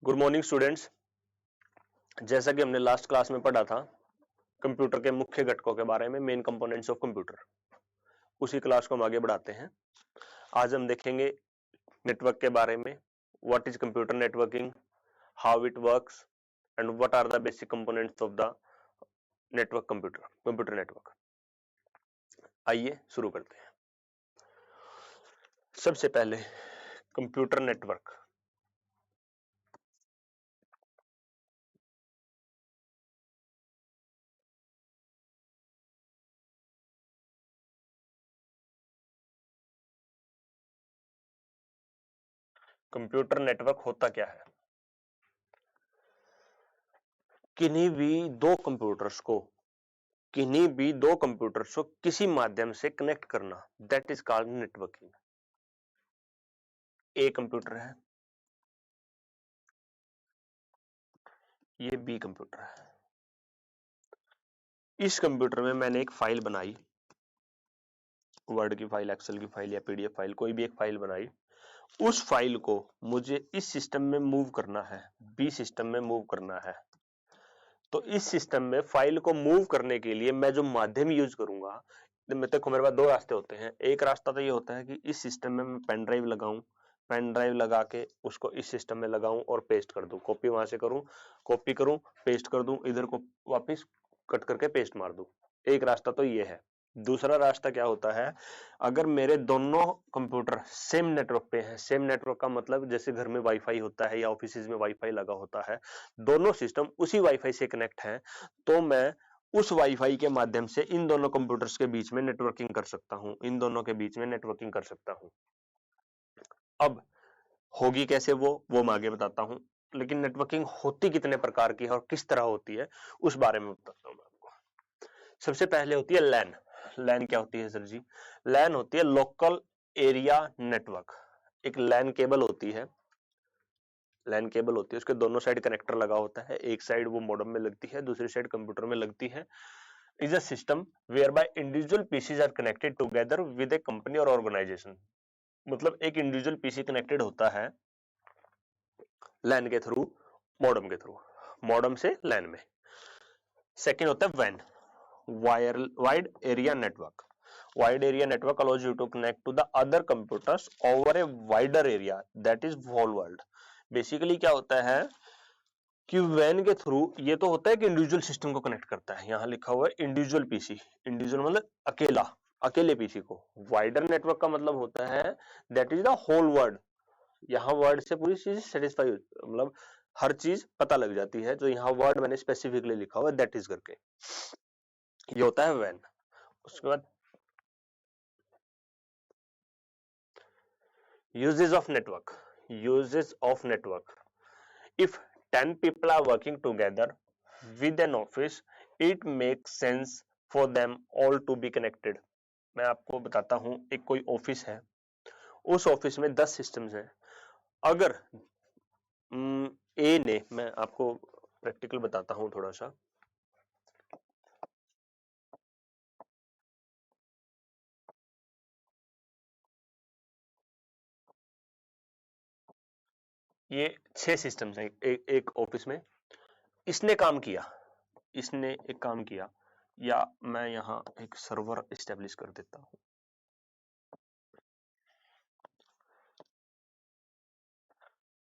Good morning students. जैसा कि हमने लास्ट क्लास में पढ़ा था कंप्यूटर के मुख्य घटकों के बारे में, मेन कंपोनेंट्स ऑफ कंप्यूटर, उसी क्लास को हम आगे बढ़ाते हैं। आज हम देखेंगे नेटवर्क के बारे में, what is computer networking, how it works and what are the basic components of the network computer network. आइए शुरू करते हैं। सबसे पहले कंप्यूटर नेटवर्क। कंप्यूटर नेटवर्क होता क्या है? किन्हीं भी दो कंप्यूटर्स को किसी माध्यम से कनेक्ट करना, that is called networking. A computer है, ये बी कंप्यूटर है। इस कंप्यूटर में मैंने एक फाइल बनाई, वर्ड की फाइल, एक्सेल की फाइल या पीडीएफ फाइल, कोई भी एक फाइल बनाई। उस फाइल को मुझे इस सिस्टम में मूव करना है, बी सिस्टम में मूव करना है। तो इस सिस्टम में फाइल को मूव करने के लिए मैं जो माध्यम यूज करूंगा, देखो मेरे पास दो रास्ते होते हैं। एक रास्ता तो ये होता है कि इस सिस्टम में मैं पेन ड्राइव लगाऊं, पेन ड्राइव लगा के उसको इस सिस्टम में लगाऊं और पेस्ट कर दूं, कॉपी वहां से करूं, कॉपी करूं, पेस्ट कर दूं, इधर को वापस कट करके पेस्ट मार दूं। एक रास्ता तो ये है। दूसरा रास्ता क्या होता है, अगर मेरे दोनों कंप्यूटर सेम नेटवर्क पे हैं, सेम नेटवर्क का मतलब जैसे घर में वाईफाई होता है या ऑफिस में वाईफाई लगा होता है, दोनों सिस्टम उसी वाईफाई से कनेक्ट हैं, तो मैं उस वाईफाई के माध्यम से इन दोनों कंप्यूटर्स के बीच में नेटवर्किंग कर सकता हूं, इन दोनों के बीच में नेटवर्किंग कर सकता हूं। अब होगी कैसे वो मैं आगे बताता हूं, लेकिन नेटवर्किंग होती कितने प्रकार की है और किस तरह होती है उस बारे में बताता हूं मैं आपको। सबसे पहले होती है लैन। लैन क्या होती है सर जी? लैन होती है लोकल एरिया नेटवर्क। एक लैन केबल होती है, लैन केबल होती है, उसके दोनों साइड कनेक्टर लगा होता है, एक साइड वो मॉडेम में लगती है, दूसरी साइड कंप्यूटर में लगती है। Is a system where by individual PCs are connected together with a company और ऑर्गेनाइजेशन। मतलब एक इंडिविजुअल पीसी कनेक्टेड होता है लैन के थ्रू, मॉडेम के थ्रू, मॉडेम से लैन में। सेकेंड होता है वैन, wide area network. Wide area network allows you to connect to the other computers over a wider area, that is whole world. Basically क्या होता है कि वैन के थ्रू ये तो होता है कि इंडिविजुअल सिस्टम को कनेक्ट करता है, यहां लिखा हुआ है इंडिविजुअल पीसी, इंडिविजुअल मतलब अकेला, अकेले पीसी को। वाइडर नेटवर्क का मतलब होता है that is the whole world, यहाँ वर्ड से पूरी चीज सेटिस्फाई, मतलब हर चीज पता लग जाती है, जो यहाँ वर्ड मैंने स्पेसिफिकली लिखा हुआ है दैट इज करके, ये होता है वैन। उसके बाद uses of network. Uses of network. If 10 people are working together with an office, it makes sense for them all to be connected. मैं आपको बताता हूं, एक कोई ऑफिस है, उस ऑफिस में 10 सिस्टम्स हैं। अगर ए ने, मैं आपको प्रैक्टिकल बताता हूं थोड़ा सा, ये 6 सिस्टम्स हैं एक ऑफिस में। इसने काम किया, इसने एक काम किया, या मैं यहां एक सर्वर एस्टेब्लिश कर देता हूं।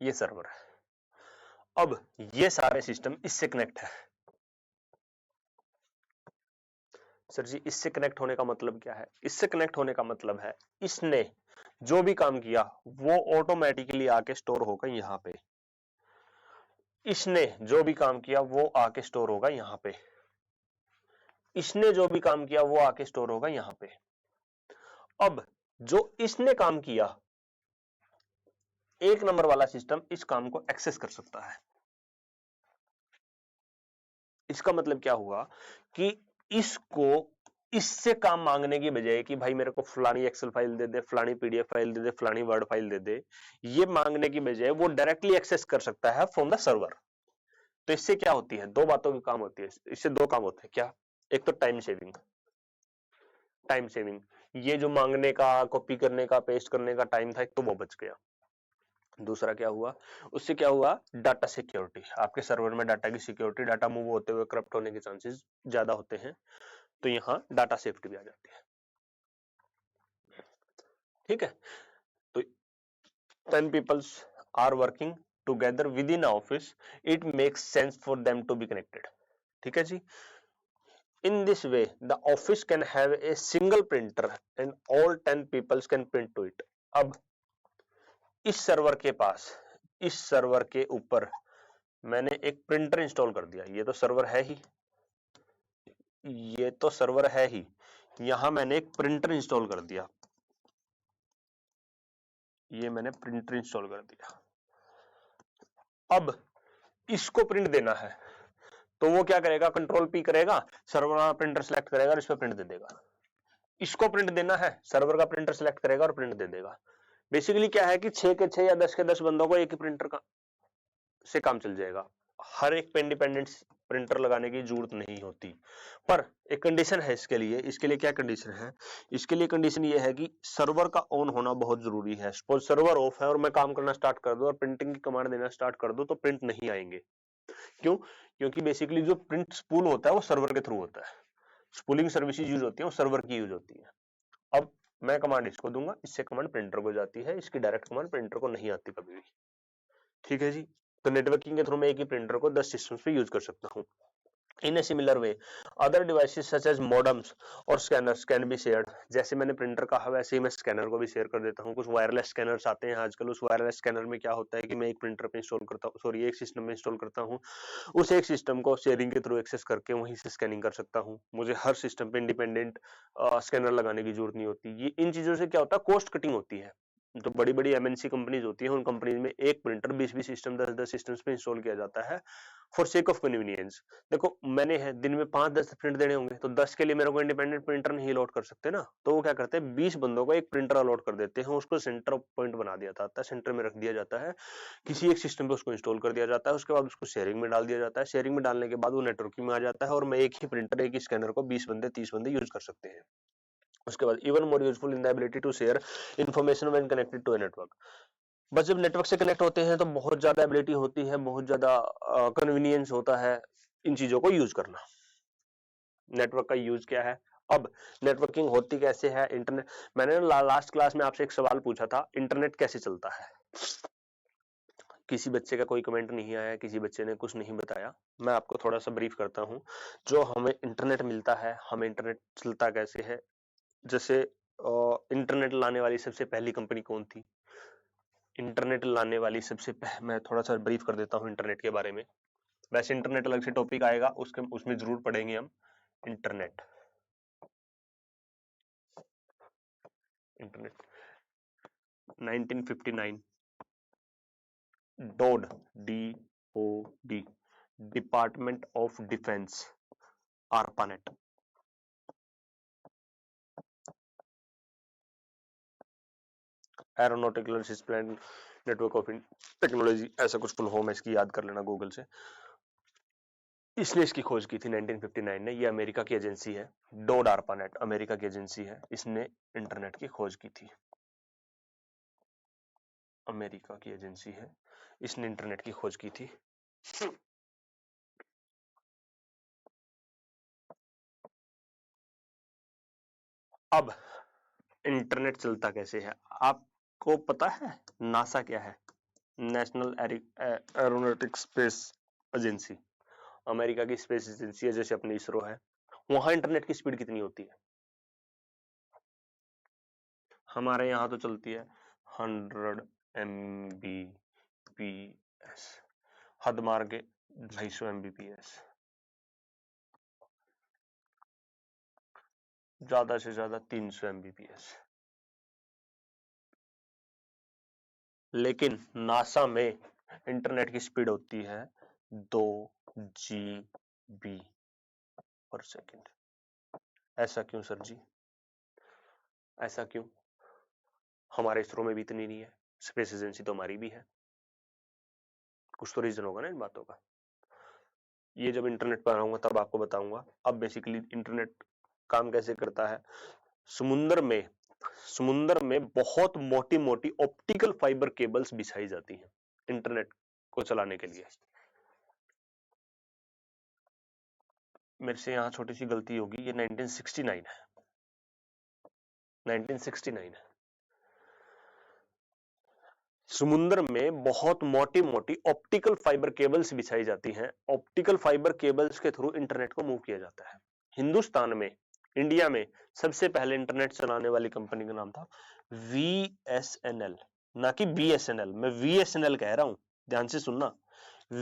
ये सर्वर है। अब ये सारे सिस्टम इससे कनेक्ट है। सर जी इससे कनेक्ट होने का मतलब क्या है? इससे कनेक्ट होने का मतलब है इसने जो भी काम किया वो ऑटोमेटिकली आके स्टोर होगा यहां पे। इसने जो भी काम किया वो आके स्टोर होगा यहां पे। इसने जो भी काम किया वो आके स्टोर होगा यहां पे। अब जो इसने काम किया, एक नंबर वाला सिस्टम इस काम को एक्सेस कर सकता है। इसका मतलब क्या हुआ कि इसको इससे काम मांगने की बजाय कि भाई मेरे को फलानी एक्सेल फाइल दे दे, फलानी पीडीएफ फाइल दे दे, फलानी वर्ड फाइल दे दे, ये मांगने की बजाय वो डायरेक्टली एक्सेस कर सकता है फ्रॉम द सर्वर। तो इससे क्या होती है, दो बातों की काम होती है, इससे दो काम होते हैं। क्या? एक तो टाइम सेविंग, टाइम सेविंग, ये जो मांगने का, कॉपी करने का, पेस्ट करने का टाइम था, एक तो वो बच गया। दूसरा क्या हुआ, उससे क्या हुआ, डाटा सिक्योरिटी, आपके सर्वर में डाटा की सिक्योरिटी, डाटा मूव होते हुए करप्ट होने के चांसेस ज्यादा होते हैं, तो यहाँ डाटा सेफ्टी भी आ जाती है। ठीक है, तो 10 peoples are working together within office, it makes sense for them to be connected। ठीक है जी, in this way the office can have a single printer and all 10 peoples can print to it। अब इस server के पास, इस server के ऊपर मैंने एक प्रिंटर इंस्टॉल कर दिया, ये तो सर्वर है ही, ये तो सर्वर है ही, यहां मैंने एक प्रिंटर इंस्टॉल कर दिया, ये मैंने प्रिंटर इंस्टॉल कर दिया। अब इसको प्रिंट देना है, तो वो क्या करेगा, कंट्रोल पी करेगा, सर्वर वाला प्रिंटर सेलेक्ट करेगा और इस पर प्रिंट दे देगा। इसको प्रिंट देना है, सर्वर का प्रिंटर सेलेक्ट करेगा और प्रिंट दे देगा। बेसिकली क्या है कि 6 के 6 या 10 के 10 बंदों को एक ही प्रिंटर का से काम चल जाएगा, हर एक पे इंडिपेंडेंट प्रिंटर लगाने की जरूरत नहीं होती। पर एक कंडीशन है इसके लिए, इसके लिए क्या कंडीशन है, इसके लिए कंडीशन ये है कि सर्वर का ऑन होना बहुत जरूरी है। सपोज सर्वर ऑफ है और मैं काम करना स्टार्ट कर दूं और प्रिंटिंग की कमांड देना स्टार्ट कर दूं, तो प्रिंट नहीं आएंगे। क्यों, क्योंकि बेसिकली जो प्रिंट स्पूल होता है वो सर्वर के थ्रू होता है, स्पूलिंग सर्विसेज यूज होती है, वो सर्वर की यूज होती है। अब मैं कमांड इसको दूंगा, इससे कमांड प्रिंटर को जाती है, इसकी डायरेक्ट कमांड प्रिंटर को नहीं आती कभी भी। ठीक है जी, तो नेटवर्किंग के थ्रू मैं एक ही प्रिंटर को 10 सिस्टम्स पे यूज कर सकता हूँ। In a similar way, other devices such as modems और scanners can be shared। जैसे मैंने प्रिंटर कहा वैसे ही मैं स्कैनर को भी शेयर कर देता हूँ। कुछ वायरलेस स्कैनर्स आते हैं आजकल, उस वायरलेस स्कैनर में क्या होता है कि मैं एक प्रिंटर पे इंस्टॉल करता हूँ, सॉरी एक सिस्टम में इंस्टॉल करता हूँ, उस एक सिस्टम को शेयरिंग के थ्रू एक्सेस करके वहीं से स्कैनिंग कर सकता हूँ। मुझे हर सिस्टम पे इंडिपेंडेंट स्कैनर लगाने की जरूरत नहीं होती। ये इन चीजों से क्या होता है, कॉस्ट कटिंग होती है। तो बड़ी बड़ी एमएनसी कंपनीज होती है, उन कंपनीज में एक प्रिंटर 20-20 सिस्टम 10-10 सिस्टम्स पे इंस्टॉल किया जाता है फॉर सेक ऑफ कन्वीनियंस। देखो मैंने है दिन में 5-10 प्रिंट देने होंगे, तो 10 के लिए मेरे को इंडिपेंडेंट प्रिंटर नहीं अलॉट कर सकते ना, तो वो क्या करते हैं 20 बंदों को एक प्रिंटर अलॉट कर देते हैं, उसको सेंटर पॉइंट बना दिया जाता है, सेंटर में रख दिया जाता है, किसी एक सिस्टम पे उसको इंस्टॉल कर दिया जाता है, उसके बाद उसको शेयरिंग में डाल दिया जाता है, शेयरिंग में डालने के बाद वो नेटवर्किंग में आ जाता है और मैं एक ही प्रिंटर एक ही स्कैनर को 20 बंदे 30 बंदे यूज कर सकते हैं। उसके बाद even more useful in the ability to share information when connected to a network. बस जब नेटवर्क से कनेक्ट होते हैं तो बहुत ज्यादा एबिलिटी होती है, बहुत ज्यादा कन्वीनियंस होता है इन चीजों को यूज करना। नेटवर्क का यूज क्या है, अब नेटवर्किंग होती कैसे है, इंटरनेट, मैंने लास्ट क्लास में आपसे एक सवाल पूछा था, इंटरनेट कैसे चलता है, किसी बच्चे का कोई कमेंट नहीं आया, किसी बच्चे ने कुछ नहीं बताया। मैं आपको थोड़ा सा ब्रीफ करता हूं, जो हमें इंटरनेट मिलता है, हमें इंटरनेट चलता कैसे है। जैसे इंटरनेट लाने वाली सबसे पहली कंपनी कौन थी, इंटरनेट लाने वाली सबसे मैं थोड़ा सा ब्रीफ कर देता हूँ इंटरनेट के बारे में। वैसे इंटरनेट अलग से टॉपिक आएगा, उसमें जरूर पढ़ेंगे हम internet. Internet 1959 डोड, DOD, department of defence, ARPANET। Aeronautical system network of technology, ऐसा कुछ फुल फॉर्म है इसकी, याद कर लेना गूगल से। इसने इसकी खोज की थी 1959 ने, ये अमेरिका की एजेंसी है, डोड ARPANET अमेरिका की एजेंसी है, इसने इंटरनेट की खोज की थी, अमेरिका की एजेंसी है, इसने इंटरनेट की खोज की थी। अब इंटरनेट चलता कैसे है, आपको पता है नासा क्या है, national aeronautics space agency, America की स्पेस एजेंसी है, जैसे अपनी इसरो है, वहां इंटरनेट की स्पीड कितनी होती है, हमारे यहाँ तो चलती है 100 Mbps, हद मार के 250 Mbps, ज्यादा से ज्यादा 300 Mbps। लेकिन नासा में इंटरनेट की स्पीड होती है 2 GB पर सेकेंड। ऐसा क्यों सर जी, ऐसा क्यों, हमारे इसरो में भी इतनी नहीं है, स्पेस एजेंसी तो हमारी भी है, कुछ तो रीजन होगा ना इन बातों का। ये जब इंटरनेट पर आऊंगा तब आपको बताऊंगा। अब बेसिकली इंटरनेट काम कैसे करता है, समुद्र में समुद्र में बहुत मोटी मोटी ऑप्टिकल फाइबर केबल्स बिछाई जाती हैं इंटरनेट को चलाने के लिए। मेरे से यहां छोटी सी गलती होगी, ये 1969 है, 1969 है। समुद्र में बहुत मोटी मोटी ऑप्टिकल फाइबर केबल्स बिछाई जाती हैं, ऑप्टिकल फाइबर केबल्स के थ्रू इंटरनेट को मूव किया जाता है। हिंदुस्तान में, इंडिया में सबसे पहले इंटरनेट चलाने वाली कंपनी का नाम था VSNL, ना कि BSNL। मैं VSNL कह रहा हूं, ध्यान से सुनना,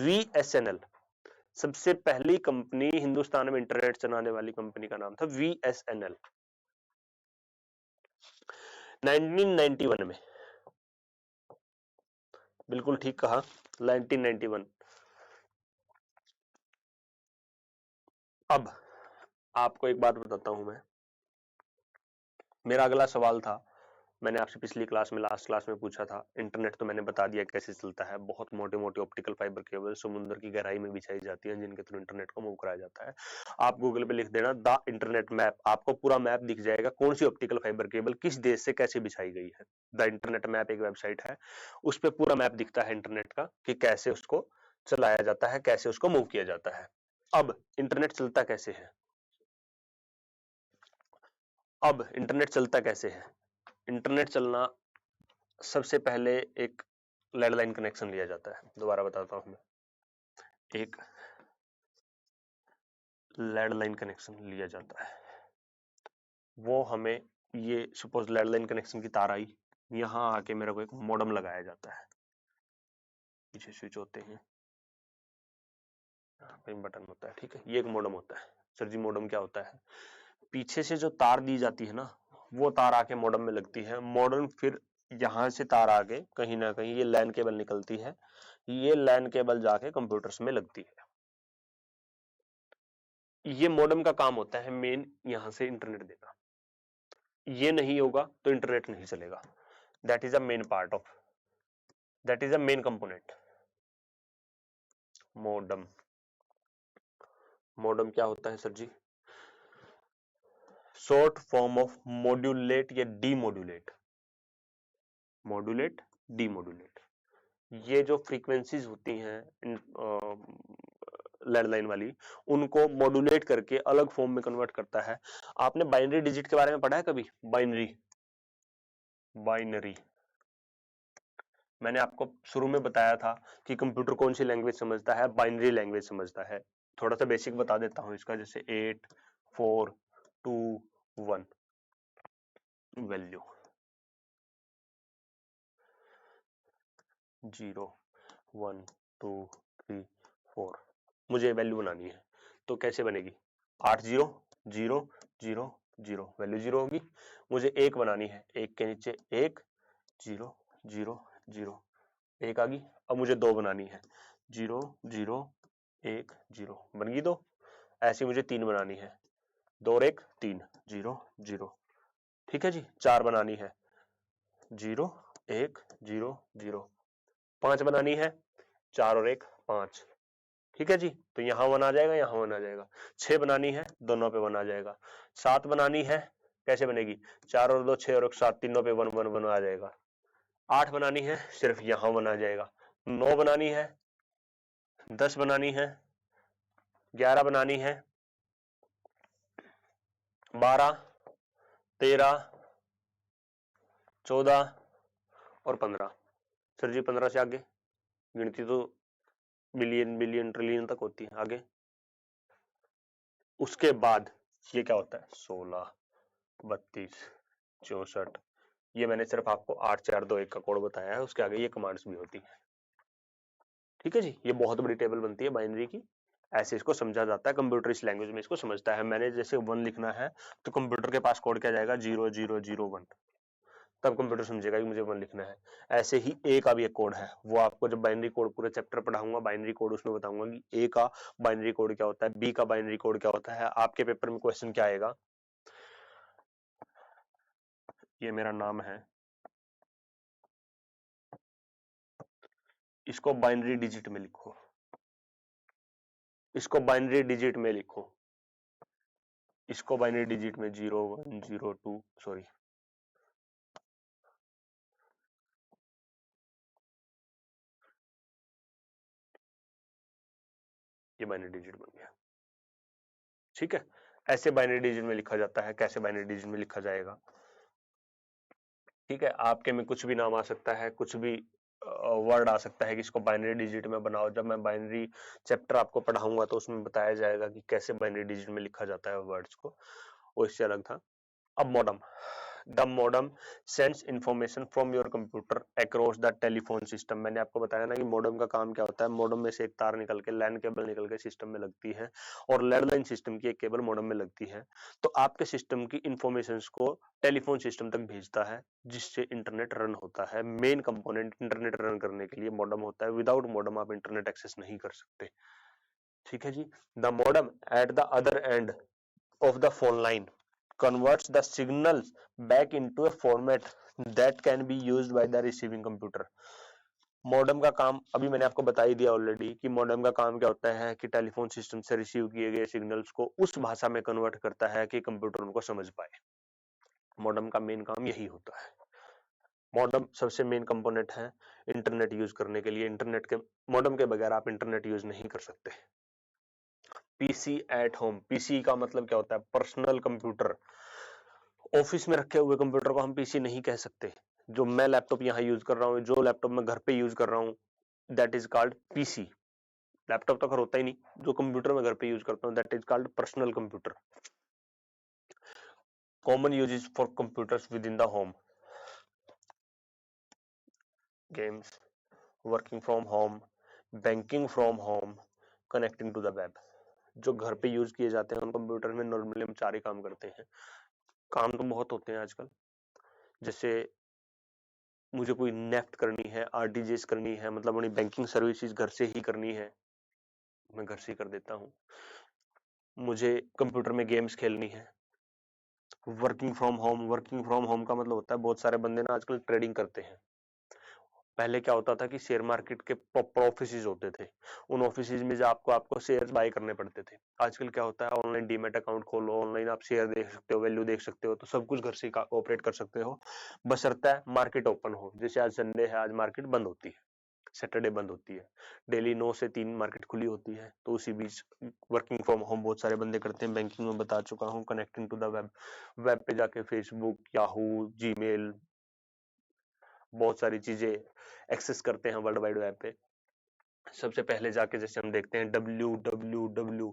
VSNL। सबसे पहली कंपनी हिंदुस्तान में इंटरनेट चलाने वाली कंपनी का नाम था VSNL, 1991 में। बिल्कुल ठीक कहा, 1991। अब आपको एक बात बताता हूं मैं, मेरा अगला सवाल था, मैंने आपसे पिछली क्लास में, लास्ट क्लास में पूछा था, इंटरनेट तो मैंने बता दिया कैसे चलता है, बहुत मोटे मोटे ऑप्टिकल फाइबर केबल समुद्र की गहराई में बिछाई जाती है जिनके थ्रू इंटरनेट को मूव कराया जाता है। आप गूगल पे लिख देना द इंटरनेट मैप, आपको पूरा मैप दिख जाएगा, कौन सी ऑप्टिकल फाइबर केबल किस देश से कैसे बिछाई गई है। द इंटरनेट मैप एक वेबसाइट है, उस पर पूरा मैप दिखता है इंटरनेट का कि कैसे उसको चलाया जाता है, कैसे उसको मूव किया जाता है। अब इंटरनेट चलता कैसे है, अब इंटरनेट चलता कैसे है। इंटरनेट चलना, सबसे पहले एक लैंडलाइन कनेक्शन लिया जाता है, दोबारा बताता हूं मैं, एक लैंडलाइन कनेक्शन लिया जाता है। वो हमें, ये सपोज लैंडलाइन कनेक्शन की तार आई, यहां आके मेरे को एक मॉडेम लगाया जाता है, पीछे स्विच होते हैं, कहीं बटन होता है, ठीक है, ये एक मॉडेम होता है। सर जी मॉडेम क्या होता है, पीछे से जो तार दी जाती है ना, वो तार आके मॉडेम में लगती है, मॉडेम फिर यहां से तार आके कहीं ना कहीं ये लैन केबल निकलती है, ये लैन केबल जाके कंप्यूटर्स में लगती है। ये मॉडेम का काम होता है मेन, यहां से इंटरनेट देना, ये नहीं होगा तो इंटरनेट नहीं चलेगा। That is a main part of, that is a main component, modem. Modem क्या होता है sir ji, short form of modulate या डीमॉड्यूलेट, मॉड्यूलेट, डीमॉड्यूलेट। ये जो फ्रीक्वेंसीज होती हैं लैंडलाइन वाली, उनको मॉड्यूलेट करके अलग फॉर्म में कन्वर्ट करता है। आपने बाइनरी डिजिट के बारे में पढ़ा है कभी, बाइनरी, बाइनरी, मैंने आपको शुरू में बताया था कि कंप्यूटर कौन सी लैंग्वेज समझता है, बाइनरी लैंग्वेज समझता है। थोड़ा सा बेसिक बता देता हूं इसका, जैसे 8 4 2 1 वैल्यू, 0 1 2 3 4, मुझे वैल्यू बनानी है, तो कैसे बनेगी, 8 0 0 0 0, वैल्यू 0 होगी। मुझे एक बनानी है, एक के नीचे एक, 0 0 0, एक आ गई। अब मुझे दो बनानी है, 0 0 1 0, बन गई दो। ऐसे मुझे तीन बनानी है, दो और एक तीन, 0 0, ठीक है जी। चार बनानी है, 0 1 0 0, पांच बनानी है, चार और एक पांच, ठीक है जी। तो यहां वन आ जाएगा, यहां वन आ जाएगा। छह बनानी है, दोनों पे वन आ जाएगा। सात बनानी है, कैसे बनेगी, चार और दो छह और एक सात, तीनों पे वन वन वन आ जाएगा। आठ बनानी है, सिर्फ यहां वन आ जाएगा। नौ बनानी है, 10 बनानी है, 11 बनानी है, 12 13 14 और 15। सर जी 15 से आगे गिनती तो बिलियन बिलियन ट्रिलियन तक होती है आगे। उसके बाद ये क्या होता है, 16 32 64, ये मैंने सिर्फ आपको 8 4 2 1 का कोड बताया है, उसके आगे ये कमांड्स भी होती है, ठीक है जी। ये बहुत बड़ी टेबल बनती है बाइनरी की, ऐसे इसको समझा जाता है, कंप्यूटर इस लैंग्वेज में इसको समझता है। मैंने जैसे वन लिखना है तो कंप्यूटर के पास कोड क्या जाएगा, 0 0 0 1, तब कंप्यूटर समझेगा कि मुझे वन लिखना है। ऐसे ही ए का भी एक कोड है, वो आपको जब बाइनरी कोड पूरे चैप्टर पढ़ाऊंगा बाइनरी कोड, उसमें बताऊंगा कि ए का बाइनरी कोड क्या होता है, बी का बाइनरी कोड क्या होता है। आपके पेपर में क्वेश्चन क्या आएगा, ये मेरा नाम है, इसको बाइनरी डिजिट में लिखो, इसको बाइनरी डिजिट में लिखो, इसको बाइनरी डिजिट में 0 1 0 2, सॉरी ये बाइनरी डिजिट बन गया। ठीक है, ऐसे बाइनरी डिजिट में लिखा जाता है। कैसे बाइनरी डिजिट में लिखा जाएगा? ठीक है, आपके में कुछ भी नाम आ सकता है, कुछ भी वर्ड आ सकता है कि इसको बाइनरी डिजिट में बनाओ। जब मैं बाइनरी चैप्टर आपको पढ़ाऊंगा तो उसमें बताया जाएगा कि कैसे बाइनरी डिजिट में लिखा जाता है वर्ड्स को, वो इससे अलग था। अब modem, the modem sends information from your computer across the telephone system. मैंने आपको बताया ना कि मॉडम का काम क्या होता है। मॉडम में से एक तार निकल के, लैन केबल निकल के सिस्टम में लगती है और लैंडलाइन सिस्टम की एक केबल मॉडम में लगती है, तो आपके सिस्टम की इंफॉर्मेशन को टेलीफोन सिस्टम तक भेजता है, जिससे इंटरनेट रन होता है। मेन कंपोनेंट इंटरनेट रन करने के लिए मॉडम होता है। विदाउट मॉडम आप इंटरनेट एक्सेस नहीं कर सकते। ठीक है जी। The modem at the other end of the phone line converts the signals back into a format that can be used by the receiving computer। Modem का काम अभी मैंने आपको बता ही दिया ऑलरेडी कि मॉडेम का काम क्या होता है कि टेलीफोन सिस्टम से रिसीव किए गए सिग्नल्स को उस भाषा में कन्वर्ट करता है कि कंप्यूटर उनको समझ पाए। मॉडेम का मेन काम यही होता है। मॉडेम सबसे मेन कंपोनेंट है इंटरनेट यूज करने के लिए। इंटरनेट के मॉडेम के बगैर आप इंटरनेट यूज नहीं कर सकते। पीसी एट होम, पीसी का मतलब क्या होता है? Personal computer. ऑफिस में रखे हुए कंप्यूटर को हम पीसी नहीं कह सकते। जो मैं लैपटॉप यहाँ यूज कर रहा हूँ, जो लैपटॉप मैं घर पे यूज कर रहा हूँ, that is called PC. Laptop तो घर होता ही नहीं। जो कंप्यूटर मैं घर पे यूज करता हूँ, that is called personal computer. Common uses for computers within the home, games, working from home, banking from home, connecting to the web. जो घर पे यूज किए जाते हैं उन कंप्यूटर में नॉर्मली हम 4 ही काम करते हैं। काम तो बहुत होते हैं आजकल, जैसे मुझे कोई नेफ्ट करनी है, आरटीजीएस करनी है, मतलब अपनी बैंकिंग सर्विसेज घर से ही करनी है, मैं घर से ही कर देता हूँ। मुझे कंप्यूटर में गेम्स खेलनी है। Working from home, working from home का मतलब होता है बहुत सारे बंदे ना आजकल ट्रेडिंग करते हैं। पहले क्या होता था कि शेयर मार्केट के प्रॉपर ऑफिसेज होते थे, उन ऑफिसेज में जो आपको शेयर बाय करने पड़ते थे। आजकल क्या होता है, ऑनलाइन डीमैट अकाउंट खोलो, ऑनलाइन आप शेयर देख सकते हो, वैल्यू देख सकते हो, तो सब कुछ घर से ऑपरेट कर सकते हो, बशर्ते मार्केट ओपन हो। जैसे आज संडे है, आज मार्केट बंद होती है, सैटरडे बंद होती है, डेली 9 से 3 मार्केट खुली होती है, तो उसी बीच वर्किंग फ्रॉम होम बहुत सारे बंदे करते हैं। बैंकिंग में बता चुका हूँ, connecting to the web, web पे जाके फेसबुक, याहू, जीमेल, बहुत सारी चीजें एक्सेस करते हैं वर्ल्ड वाइड वेब पे। सबसे पहले जाके जैसे हम देखते हैं www,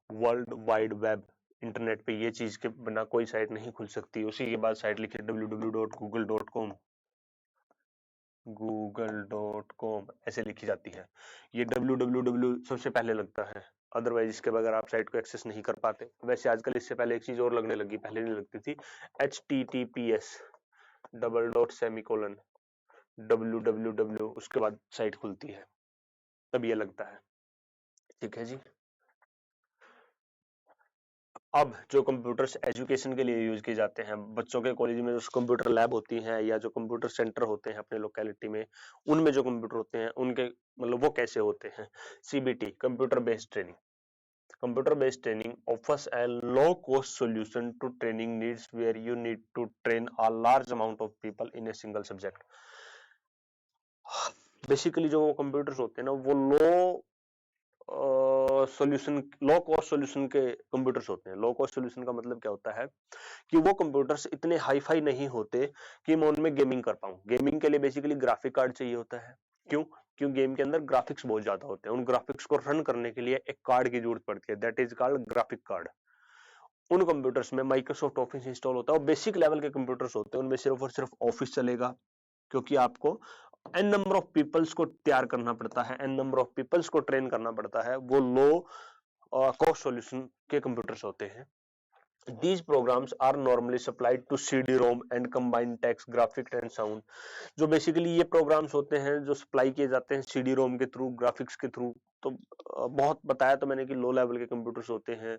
world wide web, internet पे ये चीज के बिना कोई साइट नहीं खुल सकती। उसी के बाद साइट लिखिए www.google.com, google.com ऐसे लिखी जाती है। ये www सबसे पहले लगता है, अदरवाइज इसके बगैर आप साइट को एक्सेस नहीं कर पाते। वैसे आजकल इससे पहले एक चीज और लगने लगी, पहले नहीं लगती थी, https double dot semicolon www, उसके बाद साइट खुलती है, तब ये लगता है। ठीक है जी। अब जो कंप्यूटर्स एजुकेशन के लिए यूज किए जाते हैं, बच्चों के कॉलेज में जो कंप्यूटर लैब होती हैं या जो कंप्यूटर सेंटर होते हैं अपने लोकेलिटी में, उनमें जो कंप्यूटर होते हैं उनके मतलब वो कैसे होते हैं? CBT, computer based training. Computer based training offers a low cost solution to training needs where you need to train a large amount of people in a single subject। Basically जो computers होते हैं ना, वो solution, low cost solution के computers होते हैं। Low cost solution का मतलब क्या होता है कि वो कंप्यूटर्स इतने हाई फाई नहीं होते कि मैं उनमें गेमिंग कर पाऊं। गेमिंग के लिए बेसिकली ग्राफिक कार्ड चाहिए होता है। क्यों? क्यों गेम के अंदर ग्राफिक्स बहुत ज्यादा होते हैं, उन ग्राफिक्स को रन करने के लिए एक कार्ड की जरूरत पड़ती है, that is called graphic card. उन कंप्यूटर्स में माइक्रोसॉफ्ट ऑफिस इंस्टॉल होता है और बेसिक लेवल के कंप्यूटर्स होते हैं, उनमें सिर्फ और सिर्फ ऑफिस चलेगा, क्योंकि आपको एन नंबर ऑफ पीपल्स को तैयार करना पड़ता है, एन नंबर ऑफ पीपल्स को ट्रेन करना पड़ता है। वो लो कॉस्ट सॉल्यूशन के कंप्यूटर्स होते हैं। These programs are normally supplied to CD-ROM and combined text, graphics and sound। जो बेसिकली ये प्रोग्राम्स होते हैं जो सप्लाई किए जाते हैं CD-ROM के थ्रू, ग्राफिक्स के थ्रू। तो बहुत बताया तो मैंने कि लो लेवल के कंप्यूटर्स होते हैं,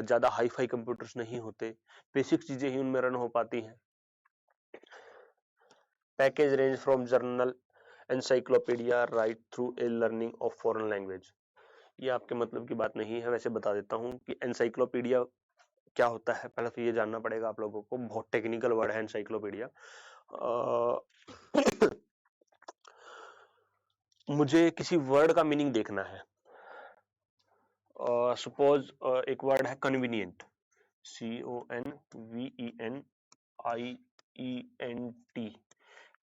ज्यादा हाई फाई कंप्यूटर्स नहीं होते, बेसिक चीजें ही उनमें रन हो पाती हैं। Package range from journal, encyclopedia right through a learning of foreign language. ये आपके मतलब की बात नहीं है, वैसे बता देता हूँ कि एनसाइक्लोपीडिया क्या होता है। पहले तो ये जानना पड़ेगा आप लोगों को, बहुत टेक्निकल वर्ड है एनसाइक्लोपीडिया। मुझे किसी वर्ड का मीनिंग देखना है, सपोज एक वर्ड है कन्वीनियंट, CONVENIENT,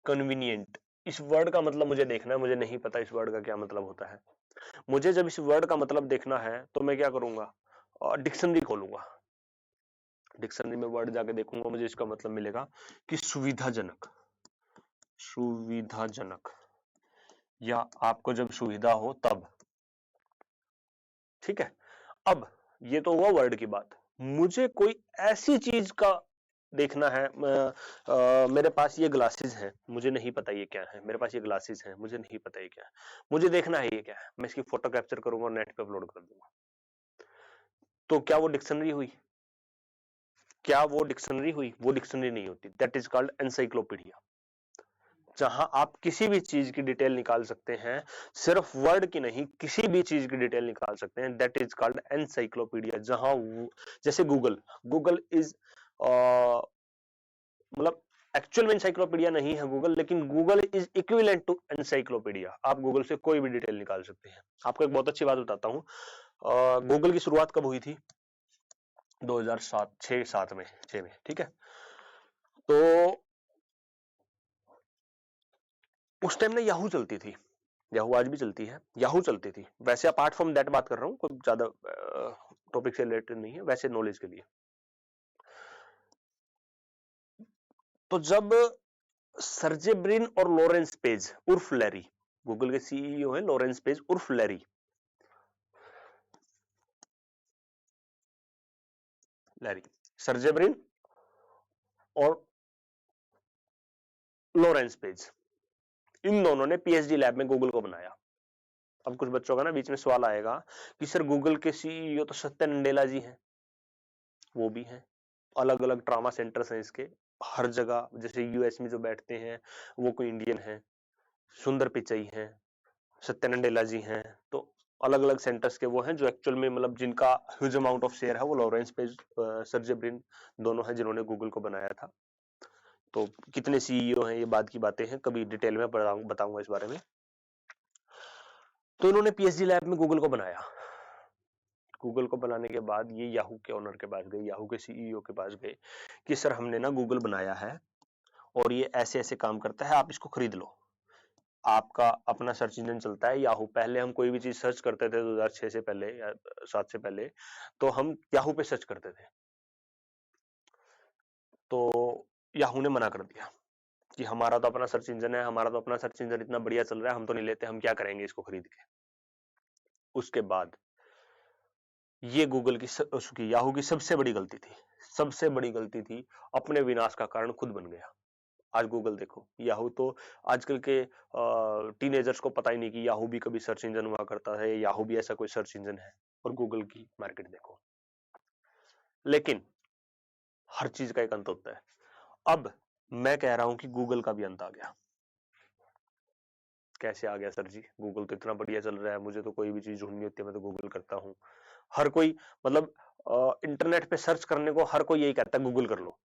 कन्वीनियंट। इस वर्ड का मतलब मुझे देखना है, मुझे नहीं पता इस वर्ड का क्या मतलब होता है। मुझे जब इस वर्ड का मतलब देखना है तो मैं क्या करूंगा, डिक्शनरी खोलूंगा, डिक्शनरी में वर्ड जाके देखूंगा, मुझे इसका मतलब मिलेगा कि सुविधाजनक, सुविधाजनक, या आपको जब सुविधा हो तब। ठीक है, अब ये तो हुआ वर्ड की बात। मुझे कोई ऐसी चीज का देखना है, मेरे पास ये ग्लासेस हैं, मुझे नहीं पता ये क्या है, मेरे पास ये ग्लासेस हैं, मुझे नहीं पता ये क्या है, मुझे देखना है ये क्या है, मैं इसकी फोटो कैप्चर करूंगा और नेट पे अपलोड कर दूंगा। तो क्या वो डिक्शनरी हुई? क्या वो डिक्शनरी हुई? वो डिक्शनरी नहीं होती, दैट इज कॉल्ड एनसाइक्लोपीडिया, जहां आप किसी भी चीज की डिटेल निकाल सकते हैं, सिर्फ वर्ड की नहीं, किसी भी चीज की डिटेल निकाल सकते हैं, दैट इज कॉल्ड एनसाइक्लोपीडिया। जहां जैसे गूगल, गूगल इज मतलब एक्चुअल में एनसाइक्लोपीडिया नहीं है गूगल, लेकिन Google is equivalent to encyclopedia. आप गूगल से कोई भी डिटेल निकाल सकते हैं। आपको एक बहुत अच्छी बात बताता हूं, गूगल की शुरुआत कब हुई थी? 2007 6 7 में, 6 में, ठीक है। तो उस टाइम ना याहू चलती थी, याहू आज भी चलती है, याहू चलती थी। वैसे अपार्ट फ्रॉम दैट बात कर रहा हूँ, कोई ज्यादा टॉपिक से रिलेटेड नहीं है, वैसे नॉलेज के लिए। तो जब सर्जे ब्रिन और लॉरेंस पेज उर्फ लैरी, गूगल के सीईओ है लॉरेंस पेज उर्फ लैरी, लैरी, सर्जे ब्रिन और लॉरेंस पेज, इन दोनों ने पीएचडी लैब में गूगल को बनाया। अब कुछ बच्चों का ना बीच में सवाल आएगा कि सर गूगल के सीईओ तो सत्या नडेला जी हैं, वो भी हैं, अलग अलग ट्रामा सेंटर्स हैं इसके हर जगह, जैसे यूएस में जो बैठते हैं वो कोई इंडियन है, सुंदर पिचई हैं, सत्या नडेला जी हैं, तो अलग अलग सेंटर्स के वो हैं जो एक्चुअल में मतलब जिनका ह्यूज अमाउंट ऑफ शेयर है, वो लॉरेंस पेज, सर्जे ब्रिन दोनों हैं जिन्होंने गूगल को बनाया था। तो कितने सीईओ हैं ये बाद की बातें हैं, कभी डिटेल में बताऊंगा इस बारे में। तो इन्होंने पीएचडी लैब में गूगल को बनाया। गूगल को बनाने के बाद ये याहू के ओनर के पास गए, याहू के सीईओ के पास गए कि सर हमने ना गूगल बनाया है और ये ऐसे ऐसे काम करता है, आप इसको खरीद लो। आपका अपना सर्च इंजन चलता है याहू, पहले हम कोई भी चीज सर्च करते थे 2006 से पहले या 7 से पहले, तो हम याहू पे सर्च करते थे। तो याहू ने मना कर दिया कि हमारा तो अपना सर्च इंजन है, हमारा तो अपना सर्च इंजन इतना बढ़िया चल रहा है, हम तो नहीं लेते, हम क्या करेंगे इसको खरीद के। उसके बाद ये गूगल की याहू की सबसे बड़ी गलती थी, सबसे बड़ी गलती थी, अपने विनाश का कारण खुद बन गया। आज गूगल देखो, याहू तो आजकल के टीनेजर्स को पता ही नहीं कि याहू भी कभी सर्च इंजन हुआ करता है, याहू भी ऐसा कोई सर्च इंजन है, और गूगल की मार्केट देखो। लेकिन हर चीज का एक अंत होता है। अब मैं कह रहा हूं कि गूगल का भी अंत आ गया। कैसे आ गया सर जी? गूगल तो इतना बढ़िया चल रहा है, मुझे तो कोई भी चीज ढूंढनी होती है मैं तो गूगल करता हूं। हर कोई मतलब इंटरनेट पे सर्च करने को हर कोई यही कहता है गूगल कर लो।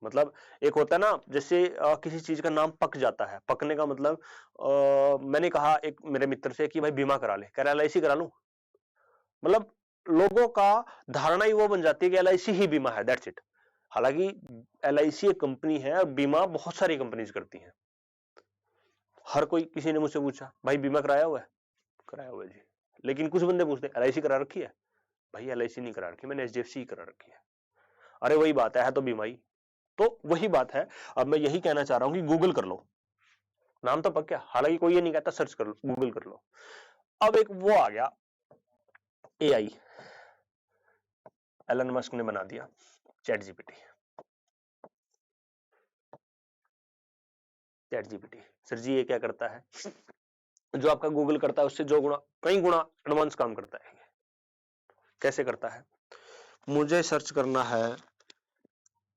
मतलब एक होता है ना, जैसे किसी चीज का नाम पक जाता है, पकने का मतलब मैंने कहा एक मेरे मित्र से कि भाई बीमा करा ले, कह रहा एलआईसी करा लूं। मतलब लोगों का धारणा ही वो बन जाती है कि एलआईसी ही बीमा है, दैट्स इट। हालांकि एलआईसी एक कंपनी है और बीमा बहुत सारी कंपनीज करती हैं। हर कोई, किसी ने मुझसे पूछा भाई बीमा कराया हुआ है? कराया हुआ है जी। लेकिन कुछ बंदे पूछते एलआईसी करा रखी है? भाई एलआईसी नहीं करा रखी, मैंने एचडीएफसी ही करा रखी है। अरे वही बात है तो बीमा ही। तो वही बात है, अब मैं यही कहना चाह रहा हूं कि गूगल कर लो, नाम तो पक्का, हालांकि कोई ये नहीं कहता सर्च कर लो, गूगल कर लो। अब एक वो आ गया एआई, एलन मस्क ने बना दिया ChatGPT. ChatGPT sir जी ये क्या करता है? जो आपका गूगल करता है उससे जो गुना, कई गुना एडवांस काम करता है। कैसे करता है? मुझे सर्च करना है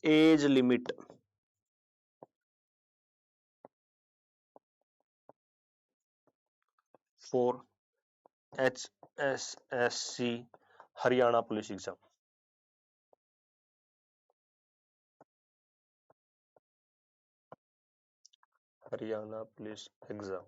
age limit for HSSC Haryana police exam. Haryana police exam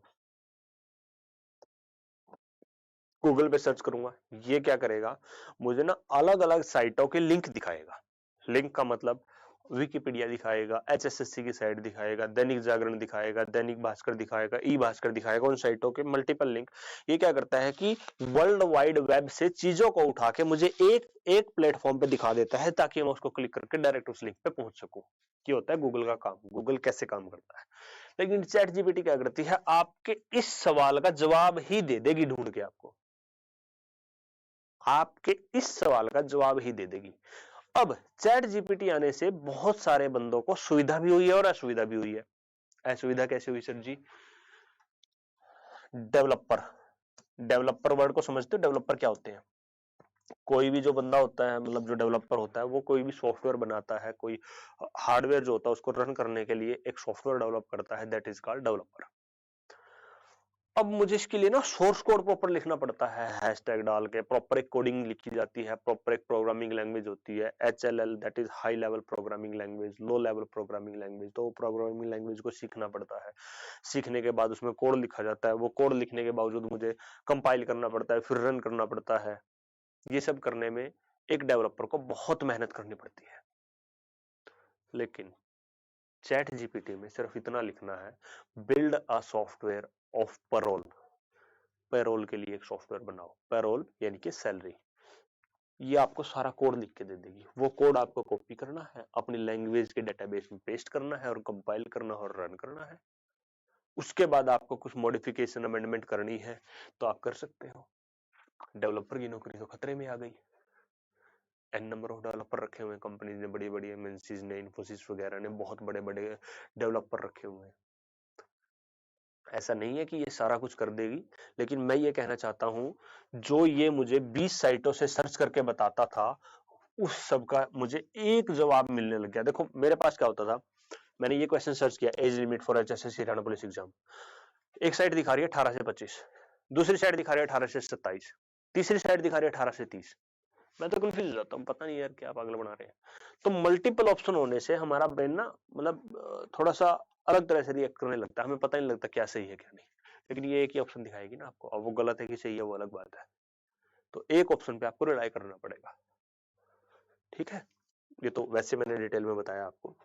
Google पे सर्च करूंगा, ये क्या करेगा, मुझे ना अलग अलग साइटों के लिंक दिखाएगा। लिंक का मतलब विकिपीडिया दिखाएगा, एचएसएससी की साइट दिखाएगा, दैनिक जागरण दिखाएगा, दैनिक भास्कर दिखाएगा, ई भास्कर दिखाएगा, उन साइटों के मल्टीपल लिंक। ये क्या करता है कि वर्ल्ड वाइड वेब से चीजों को उठा के मुझे एक एक प्लेटफॉर्म पे दिखा देता है, ताकि मैं उसको क्लिक करके डायरेक्ट उस लिंक पे पहुंच सकूं। ये होता है गूगल का काम। गूगल कैसे काम करता है। लेकिन चैट जीपीटी क्या करती है, आपके इस सवाल का जवाब ही दे देगी ढूंढ के, आपके इस सवाल का जवाब ही दे देगी। अब चैट जीपीटी आने से बहुत सारे बंदों को सुविधा भी हुई है और असुविधा भी हुई है। असुविधा कैसे हुई सर जी? डेवलपर, डेवलपर वर्ड को समझते हो? डेवलपर क्या होते हैं? कोई भी जो बंदा होता है, मतलब जो डेवलपर होता है, वो कोई भी सॉफ्टवेयर बनाता है, कोई हार्डवेयर जो होता है उसको रन करने के लिए एक सॉफ्टवेयर डेवलप करता है, दैट इज कॉल्ड डेवलपर। अब मुझे इसके लिए ना सोर्स कोड प्रॉपर लिखना पड़ता है, हैशटैग डाल के प्रॉपर एक कोडिंग लिखी जाती है, प्रॉपर एक प्रोग्रामिंग लैंग्वेज होती है, HLL that is high level programming language, low level programming language. तो प्रोग्रामिंग लैंग्वेज को सीखना पड़ता है, सीखने के बाद उसमें कोड लिखा जाता है, वो कोड लिखने के बावजूद मुझे कंपाइल करना पड़ता है, फिर रन करना पड़ता है। ये सब करने में एक डेवलपर को बहुत मेहनत करनी पड़ती है। लेकिन चैट जीपीटी में सिर्फ इतना लिखना है, build a software of payroll. Payroll के लिए एक सॉफ्टवेयर बनाओ, पैरोल यानी कि सैलरी। ये आपको सारा कोड लिख के दे देगी। वो कोड आपको कॉपी करना है, अपनी लैंग्वेज के डेटाबेस में पेस्ट करना है और कंपाइल करना है और रन करना है। उसके बाद आपको कुछ मॉडिफिकेशन अमेंडमेंट करनी है तो आप कर सकते हो। डेवलपर की नौकरी तो खतरे में आ गई। एन नंबर ऑफ डेवलपर रखे हुए हैं कंपनी ने, बड़ी बड़ी एमएनसीज ने, इन्फोसिस वगैरह ने बहुत बड़े बड़े डेवलपर रखे हुए हैं। ऐसा नहीं है कि ये सारा कुछ कर देगी, लेकिन मैं ये कहना चाहता हूं, जो ये मुझे 20 साइटों से सर्च करके बताता था, उस सब का मुझे एक जवाब मिलने लग गया। देखो मेरे पास क्या होता था, मैंने ये क्वेश्चन सर्च किया, age limit for HSSC Haryana police exam. एक साइट दिखा रही है 18 से 25, दूसरी साइट दिखा रही है 18 से 27, तीसरी साइट दिखा रही है 18 से 30। मैं तो कंफ्यूज हो जाता हूँ, पता नहीं यार क्या पागल बना रहे हैं। तो मल्टीपल ऑप्शन होने से हमारा ब्रेन ना, मतलब थोड़ा सा अलग तरह से रिएक्ट करने लगता है, हमें पता नहीं लगता क्या सही है क्या नहीं। लेकिन ये एक ही ऑप्शन दिखाएगी ना आपको, अब वो गलत है कि सही है वो अलग बात है। तो एक ऑप्शन पे आपको रिलाई करना पड़ेगा, ठीक है। ये तो वैसे मैंने डिटेल में बताया आपको।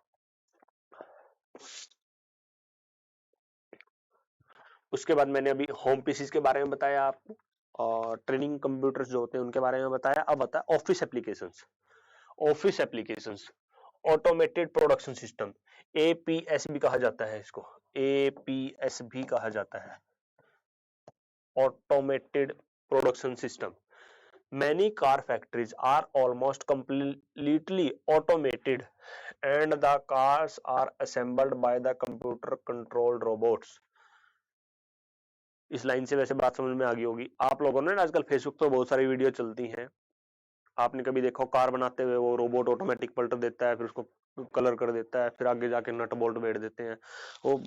उसके बाद मैंने अभी होम पीसीज के बारे में बताया आपको, और ट्रेनिंग कंप्यूटर्स जो होते हैं उनके बारे में बताया। अब आता है office applications. Office applications, automated production system, APS भी कहा जाता है इसको, एपीएस भी कहा जाता है, automated production system. Many car factories are almost completely automated and the cars are assembled by the computer controlled robots। इस लाइन से वैसे बात समझ में आ गई होगी आप लोगों ने। आजकल फेसबुक पर बहुत सारी वीडियो चलती हैं, आपने कभी देखो कार बनाते हुए वो रोबोट ऑटोमेटिक पलट देता है, फिर उसको कलर कर देता है, फिर आगे जाके नट बोल्ट बैठ देते हैं, वो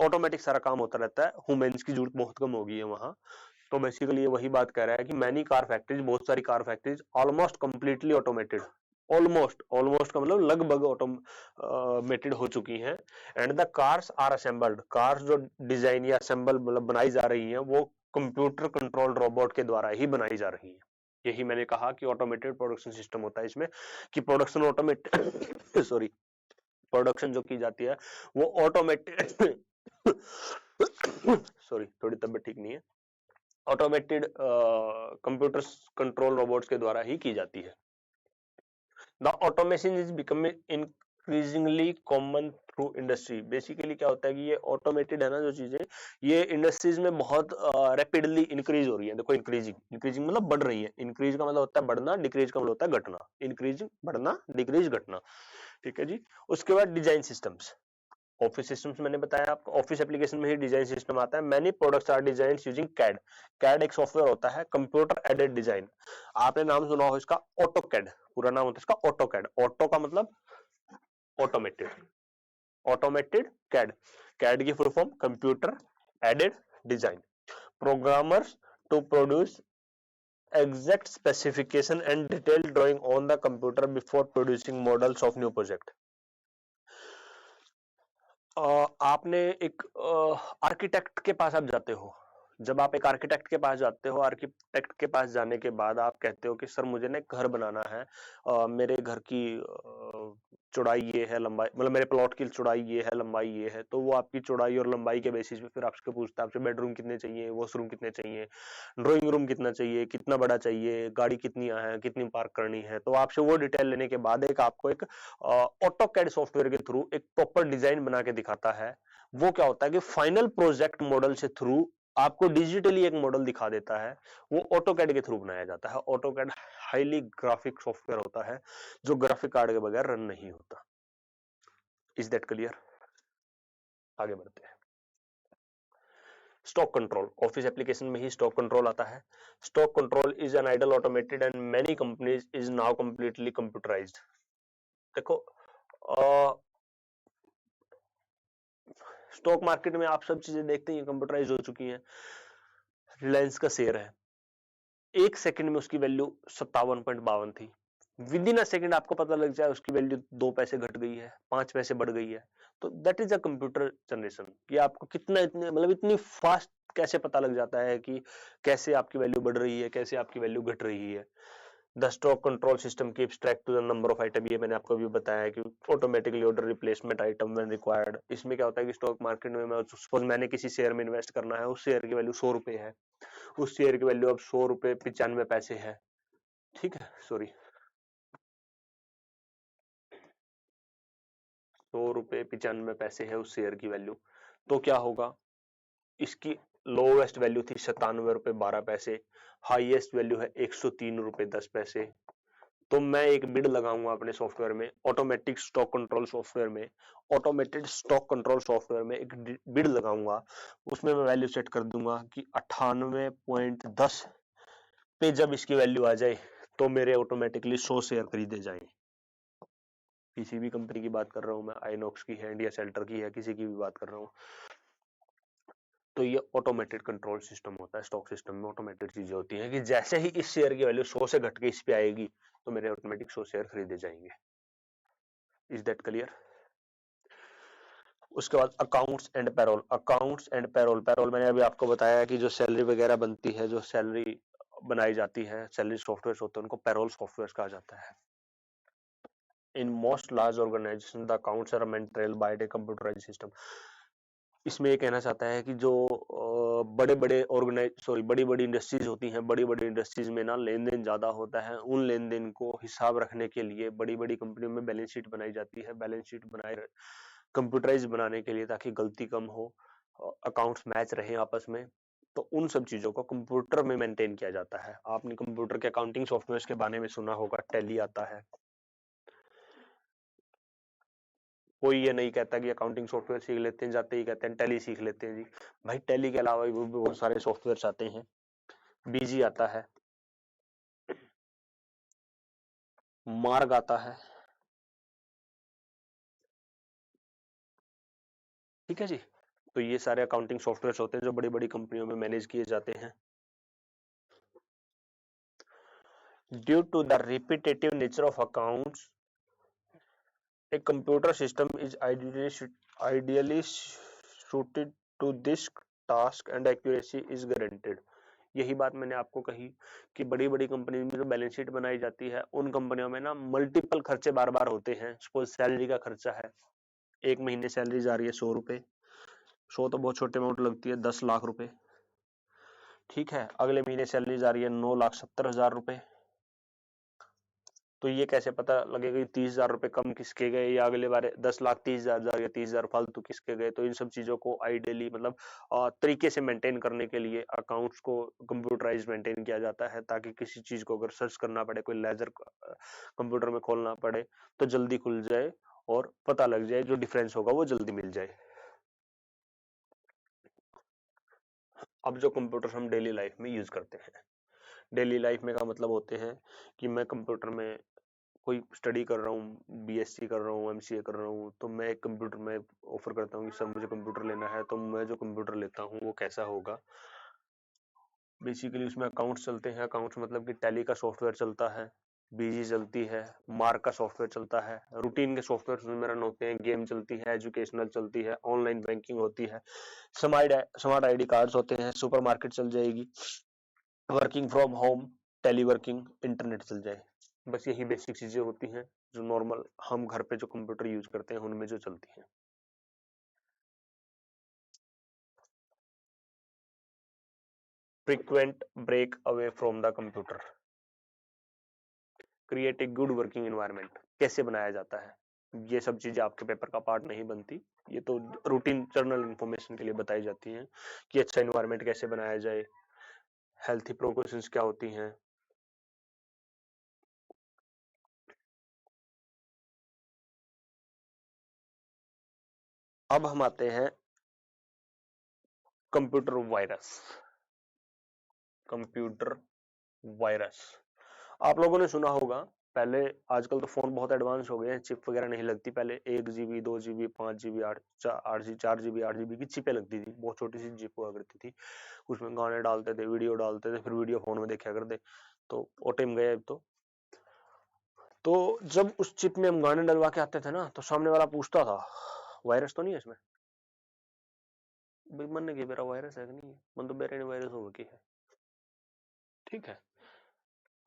ऑटोमेटिक सारा काम होता रहता है। ह्यूमंस की जरूरत बहुत कम हो गई है वहां। तो बेसिकली ये वही बात कह रहा है कि मैनी कार फैक्ट्रीज, बहुत सारी car factories almost completely automated, almost, almost का मतलब लगभग ऑटोमेटेड हो चुकी हैं। And the cars are assembled, cars जो डिजाइन या असेंबल मतलब बनाई जा रही हैं वो कंप्यूटर कंट्रोल्ड रोबोट के द्वारा ही बनाई जा रही है। यही मैंने कहा कि ऑटोमेटेड प्रोडक्शन सिस्टम होता है इसमें, कि प्रोडक्शन ऑटोमेटेड सॉरी, प्रोडक्शन जो की जाती है वो ऑटोमेटेड सॉरी थोड़ी तबीयत ठीक नहीं है, ऑटोमेटेड कंप्यूटर कंट्रोल रोबोट्स के द्वारा ही की जाती है। The automation is becoming increasingly common through industry. Basically क्या होता है कि ये ऑटोमेटेड है ना जो चीजें, ये इंडस्ट्रीज में बहुत रैपिडली इंक्रीज हो रही है। देखो इंक्रीजिंग, इंक्रीजिंग मतलब बढ़ रही है, इंक्रीज का मतलब होता है बढ़ना, डिक्रीज का मतलब होता है घटना, इंक्रीजिंग बढ़ना, डिक्रीज घटना, ठीक है जी। उसके बाद डिजाइन सिस्टम्स, ऑफिस सिस्टम्स मैंने बताया आपको, ऑफिस एप्लीकेशन में ही डिजाइन सिस्टम आता है। Many products are designed using CAD. CAD एक सॉफ्टवेयर होता है, कंप्यूटर एडेड डिजाइन। आपने नाम सुना हो इसका, ऑटो कैड, पूरा नाम होता है इसका ऑटो कैड। ऑटो का मतलब ऑटोमेटेड, ऑटोमेटेड कैड, कैड की full form computer aided design. Programmers to produce exact specification and detailed drawing on the computer before producing models of new project। आपने एक आर्किटेक्ट के पास आप जाते हो, जब आप एक आर्किटेक्ट के पास जाते हो, आर्किटेक्ट के पास जाने के बाद आप कहते हो कि सर मुझे ना एक घर बनाना है, मेरे घर की चौड़ाई ये है, लंबाई मतलब मेरे प्लॉट की चौड़ाई ये है, लंबाई ये है, तो वो आपकी चौड़ाई और लंबाई के बेसिस पे फिर आपसे पूछता है आपसे बेडरूम कितने चाहिए, वॉशरूम कितने चाहिए, ड्राइंग रूम कितना चाहिए, कितना बड़ा चाहिए, गाड़ी कितनी है, कितनी पार्क करनी है। तो आपसे वो डिटेल लेने के बाद एक आपको एक ऑटोकैड सॉफ्टवेयर के थ्रू एक प्रॉपर डिजाइन बना के दिखाता है। वो क्या होता है कि फाइनल प्रोजेक्ट मॉडल से थ्रू आपको डिजिटली एक मॉडल दिखा देता है, वो ऑटोकैड के थ्रू बनाया जाता है। ऑटोकैड हाईली ग्राफिक सॉफ्टवेयर होता है जो ग्राफिक कार्ड के बगैर रन नहीं होता। Is that clear? आगे बढ़ते हैं। स्टॉक कंट्रोल, ऑफिस एप्लीकेशन में ही स्टॉक कंट्रोल आता है। Stock control is an ideal automated and many companies is now completely computerised. देखो स्टॉक मार्केट में आप सब चीजें देखते हैं कंप्यूटराइज हो चुकी हैं। रिलायंस का शेयर है, एक सेकंड में उसकी वैल्यू 57.52 थी, विद इन अ सेकंड आपको पता लग जाए उसकी वैल्यू 2 पैसे घट गई है, 5 पैसे बढ़ गई है। तो that is a computer generation कि आपको कितना इतने मतलब इतनी फास्ट कैसे पता लग जाता है कि कैसे आपकी वैल्यू बढ़ रही है, कैसे आपकी वैल्यू घट रही है। The stock control system keeps track to the number of item, ये मैंने आपको अभी बताया है कि automatically order replacement item when required. इसमें क्या होता है कि स्टॉक मार्केट में मैं सपोज मैंने किसी शेयर में इन्वेस्ट करना है, उस शेयर की वैल्यू 100 रुपए है, उस शेयर की वैल्यू अब 100 रुपए 95 पैसे है, ठीक है, सॉरी 100 रुपए 95 पैसे है उस शेयर की वैल्यू। तो क्या होगा, इसकी लोवेस्ट वैल्यू थी 97 रुपए 12 पैसे, हाईएस्ट वैल्यू है 103 रुपए 10 पैसे। तो मैं एक बिड लगाऊंगा अपने सॉफ्टवेयर में, ऑटोमेटिक स्टॉक कंट्रोल सॉफ्टवेयर में, ऑटोमेटेड स्टॉक कंट्रोल सॉफ्टवेयर में एक बिड लगाऊंगा, उसमें मैं वैल्यू सेट कर दूंगा कि 98.10 पे जब इसकी वैल्यू आ जाए तो मेरे ऑटोमेटिकली 100 शेयर खरीदे जाएं। किसी भी कंपनी की बात कर रहा हूं मैं, आइनॉक्स की है, इंडिया सेल्टर की है, किसी की भी बात कर रहा हूं। तो ये ऑटोमेटेड कंट्रोल सिस्टम होता है। स्टॉक सिस्टम में ऑटोमेटेड चीजें होती हैं कि जैसे ही इस शेयर की वैल्यू 100 से घट के इस पे आएगी तो मेरे ऑटोमेटिक 100 शेयर खरीदे जाएंगे। Is that clear? उसके बाद accounts and payroll. Accounts and payroll, payroll मैंने अभी आपको बताया कि जो सैलरी वगैरह बनती है, जो सैलरी बनाई जाती है, सैलरी सॉफ्टवेयर होते हैं उनको पैरोल सॉफ्टवेयर कहा जाता है। In most large organisation the accounts are maintained by a computerised system. इसमें ये कहना चाहता है कि जो बड़े बड़े बड़ी बड़ी इंडस्ट्रीज होती हैं, बड़ी बड़ी इंडस्ट्रीज में ना लेन देन ज्यादा होता है, उन लेन देन को हिसाब रखने के लिए बड़ी बड़ी कंपनियों में बैलेंस शीट बनाई जाती है। बैलेंस शीट बनाए कंप्यूटराइज बनाने के लिए ताकि गलती कम हो, अकाउंट्स मैच रहे आपस में। तो उन सब चीजों को कंप्यूटर में मेंटेन किया जाता है। आपने कंप्यूटर के अकाउंटिंग सॉफ्टवेयर के बारे में सुना होगा, टैली आता है। कोई ये नहीं कहता कि अकाउंटिंग सॉफ्टवेयर सीख लेते हैं, जाते ही कहते हैं टैली सीख लेते हैं जी। भाई टैली के अलावा भी बहुत सारे सॉफ्टवेयर आते हैं, बीजी आता है, मार्ग आता है, ठीक है जी। तो ये सारे अकाउंटिंग सॉफ्टवेयर होते हैं जो बड़ी बड़ी कंपनियों में मैनेज किए जाते हैं। Due to the repetitive nature of accounts, a computer system is ideally suited to this task and accuracy is guaranteed। यही बात मैंने आपको कही कि बड़ी बड़ी कंपनी में जो बैलेंस शीट बनाई जाती है, उन कंपनियों में ना मल्टीपल खर्चे बार बार होते हैं। सपोज सैलरी का खर्चा है, एक महीने सैलरी जा रही है 100 रुपए, 100 तो बहुत छोटे अमाउंट लगती है, 10 लाख रुपए, ठीक है। अगले महीने सैलरी जा रही है 9,70,000 रुपए, तो ये कैसे पता लगेगा कि 30,000 रुपए कम किसके गए या अगले बार 10,30,000 या 30,000 फालतू किसके गए। तो इन सब चीजों को आइडियली मतलब तरीके से मेंटेन करने के लिए अकाउंट्स को कंप्यूटराइज मेंटेन किया जाता है, ताकि किसी चीज को अगर सर्च करना पड़े, कोई लेजर कंप्यूटर में खोलना पड़े तो जल्दी खुल जाए और पता लग जाए, जो डिफरेंस होगा वो जल्दी मिल जाए। अब जो कंप्यूटर हम डेली लाइफ में यूज करते हैं, डेली लाइफ में का मतलब होते हैं कि मैं कंप्यूटर में कोई स्टडी कर रहा हूँ, बीएससी कर रहा हूँ, एमसीए कर रहा हूँ, तो मैं एक कंप्यूटर में ऑफर करता हूँ कि सर मुझे कंप्यूटर लेना है। तो मैं जो कंप्यूटर लेता हूँ वो कैसा होगा, बेसिकली उसमें अकाउंट्स चलते हैं। अकाउंट्स मतलब कि टैली का सॉफ्टवेयर चलता है, बीजी चलती है, मार्क का सॉफ्टवेयर चलता है, रूटीन के सॉफ्टवेयर उसमें रन होते हैं, गेम चलती है, एजुकेशनल चलती है, ऑनलाइन बैंकिंग होती है, स्मार्ट आईडी कार्ड्स होते हैं, सुपरमार्केट चल जाएगी, working from home, teleworking, internet चल जाए। बस यही बेसिक चीजें होती हैं जो नॉर्मल हम घर पे जो कंप्यूटर यूज करते हैं उनमें जो चलती हैं। Frequent break away from the computer, create a good working environment, कैसे बनाया जाता है, ये सब चीजें आपके पेपर का पार्ट नहीं बनती, ये तो रूटीन जर्नल इंफॉर्मेशन के लिए बताई जाती हैं कि अच्छा एनवायरनमेंट कैसे बनाया जाए, हेल्थी प्रिकॉशंस क्या होती हैं। अब हम आते हैं कंप्यूटर वायरस। कंप्यूटर वायरस आप लोगों ने सुना होगा, पहले आजकल तो फोन बहुत एडवांस हो गए हैं, चिप वगैरह नहीं लगती, पहले 1 GB 2 GB 5 GB 4 GB 8 GB की चिपें लगती थी, बहुत छोटी सी चिप हुआ करती थी, उसमें गाने डालते थे, वीडियो डालते थे, फिर वीडियो फोन में देखा करते, तो वो टाइम गया अब तो जब उस चिप में हम गाने डलवा के आते थे ना, तो सामने वाला पूछता था वायरस तो नहीं है इसमें, मन ने मेरा वायरस है कि नहीं है, मन तो मेरे वायरस हो गई है, ठीक है।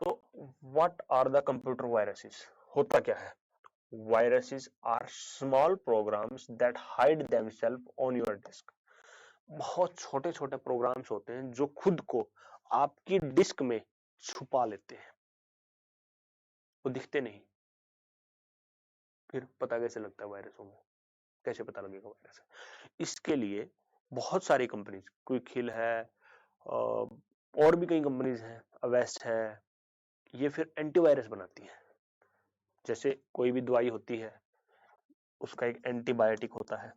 तो what are the computer viruses, होता क्या है, viruses are small programs that hide themselves on your disk, बहुत छोटे छोटे प्रोग्राम्स होते हैं जो खुद को आपकी डिस्क में छुपा लेते हैं, वो दिखते नहीं, फिर पता कैसे लगता है वायरसों में, कैसे पता लगेगा वायरस है, इसके लिए बहुत सारी कंपनीज, क्विक हिल है और भी कई कंपनीज हैं, अवेस्ट है, ये फिर एंटीवायरस बनाती है। जैसे कोई भी दवाई होती है उसका एक एंटीबायोटिक होता है,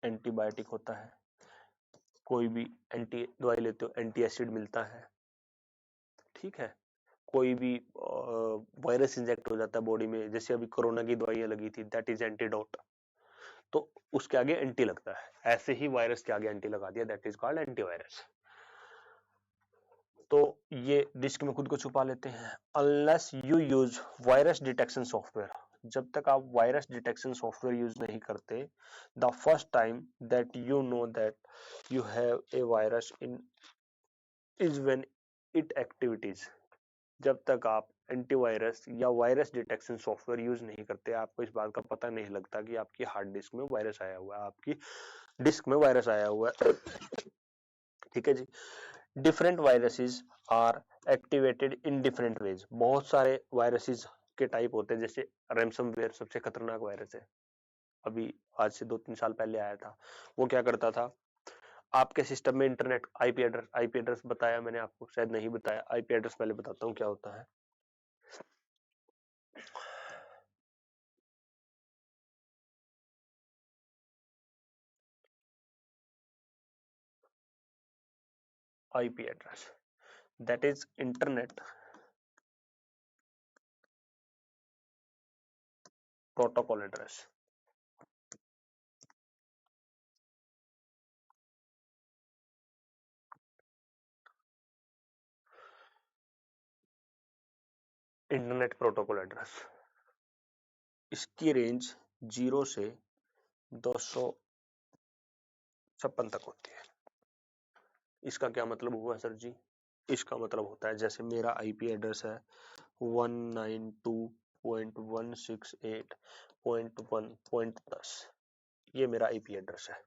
एंटीबायोटिक होता है, कोई भी एंटी दवाई लेते हो एंटी एसिड मिलता है, ठीक है, कोई भी वायरस इंजेक्ट हो जाता है बॉडी में, जैसे अभी कोरोना की दवाइयां लगी थी, दैट इज एंटीडोट, तो उसके आगे एंटी लगता है, ऐसे ही वायरस के आगे एंटी लगा दिया, दैट इज कॉल्ड एंटीवायरस। तो ये डिस्क में खुद को छुपा लेते हैं, unless you use virus detection software, जब तक आप वायरस डिटेक्शन सॉफ्टवेयर यूज नहीं करते, the first time that you know that you have a virus in is when it activities, जब तक आप एंटीवायरस या वायरस डिटेक्शन सॉफ्टवेयर यूज नहीं करते, आपको इस बात का पता नहीं लगता कि आपकी हार्ड डिस्क में वायरस आया हुआ है, आपकी डिस्क में वायरस आया हुआ है, ठीक है जी। Different viruses are activated in different ways, बहुत सारे वायरसेस के टाइप होते हैं, जैसे रैनसमवेयर सबसे खतरनाक वायरस है, अभी आज से 2-3 साल पहले आया था, वो क्या करता था, आपके सिस्टम में इंटरनेट आईपी एड्रेस बताया मैंने आपको, शायद नहीं बताया, आईपी एड्रेस पहले बताता हूँ क्या होता है। IP address that is internet protocol address, internet protocol address, इसकी रेंज 0 से 256 तक होती है। इसका क्या मतलब हुआ सर जी, इसका मतलब होता है जैसे मेरा आईपी एड्रेस है 192.168.1.10, ये मेरा आईपी एड्रेस है,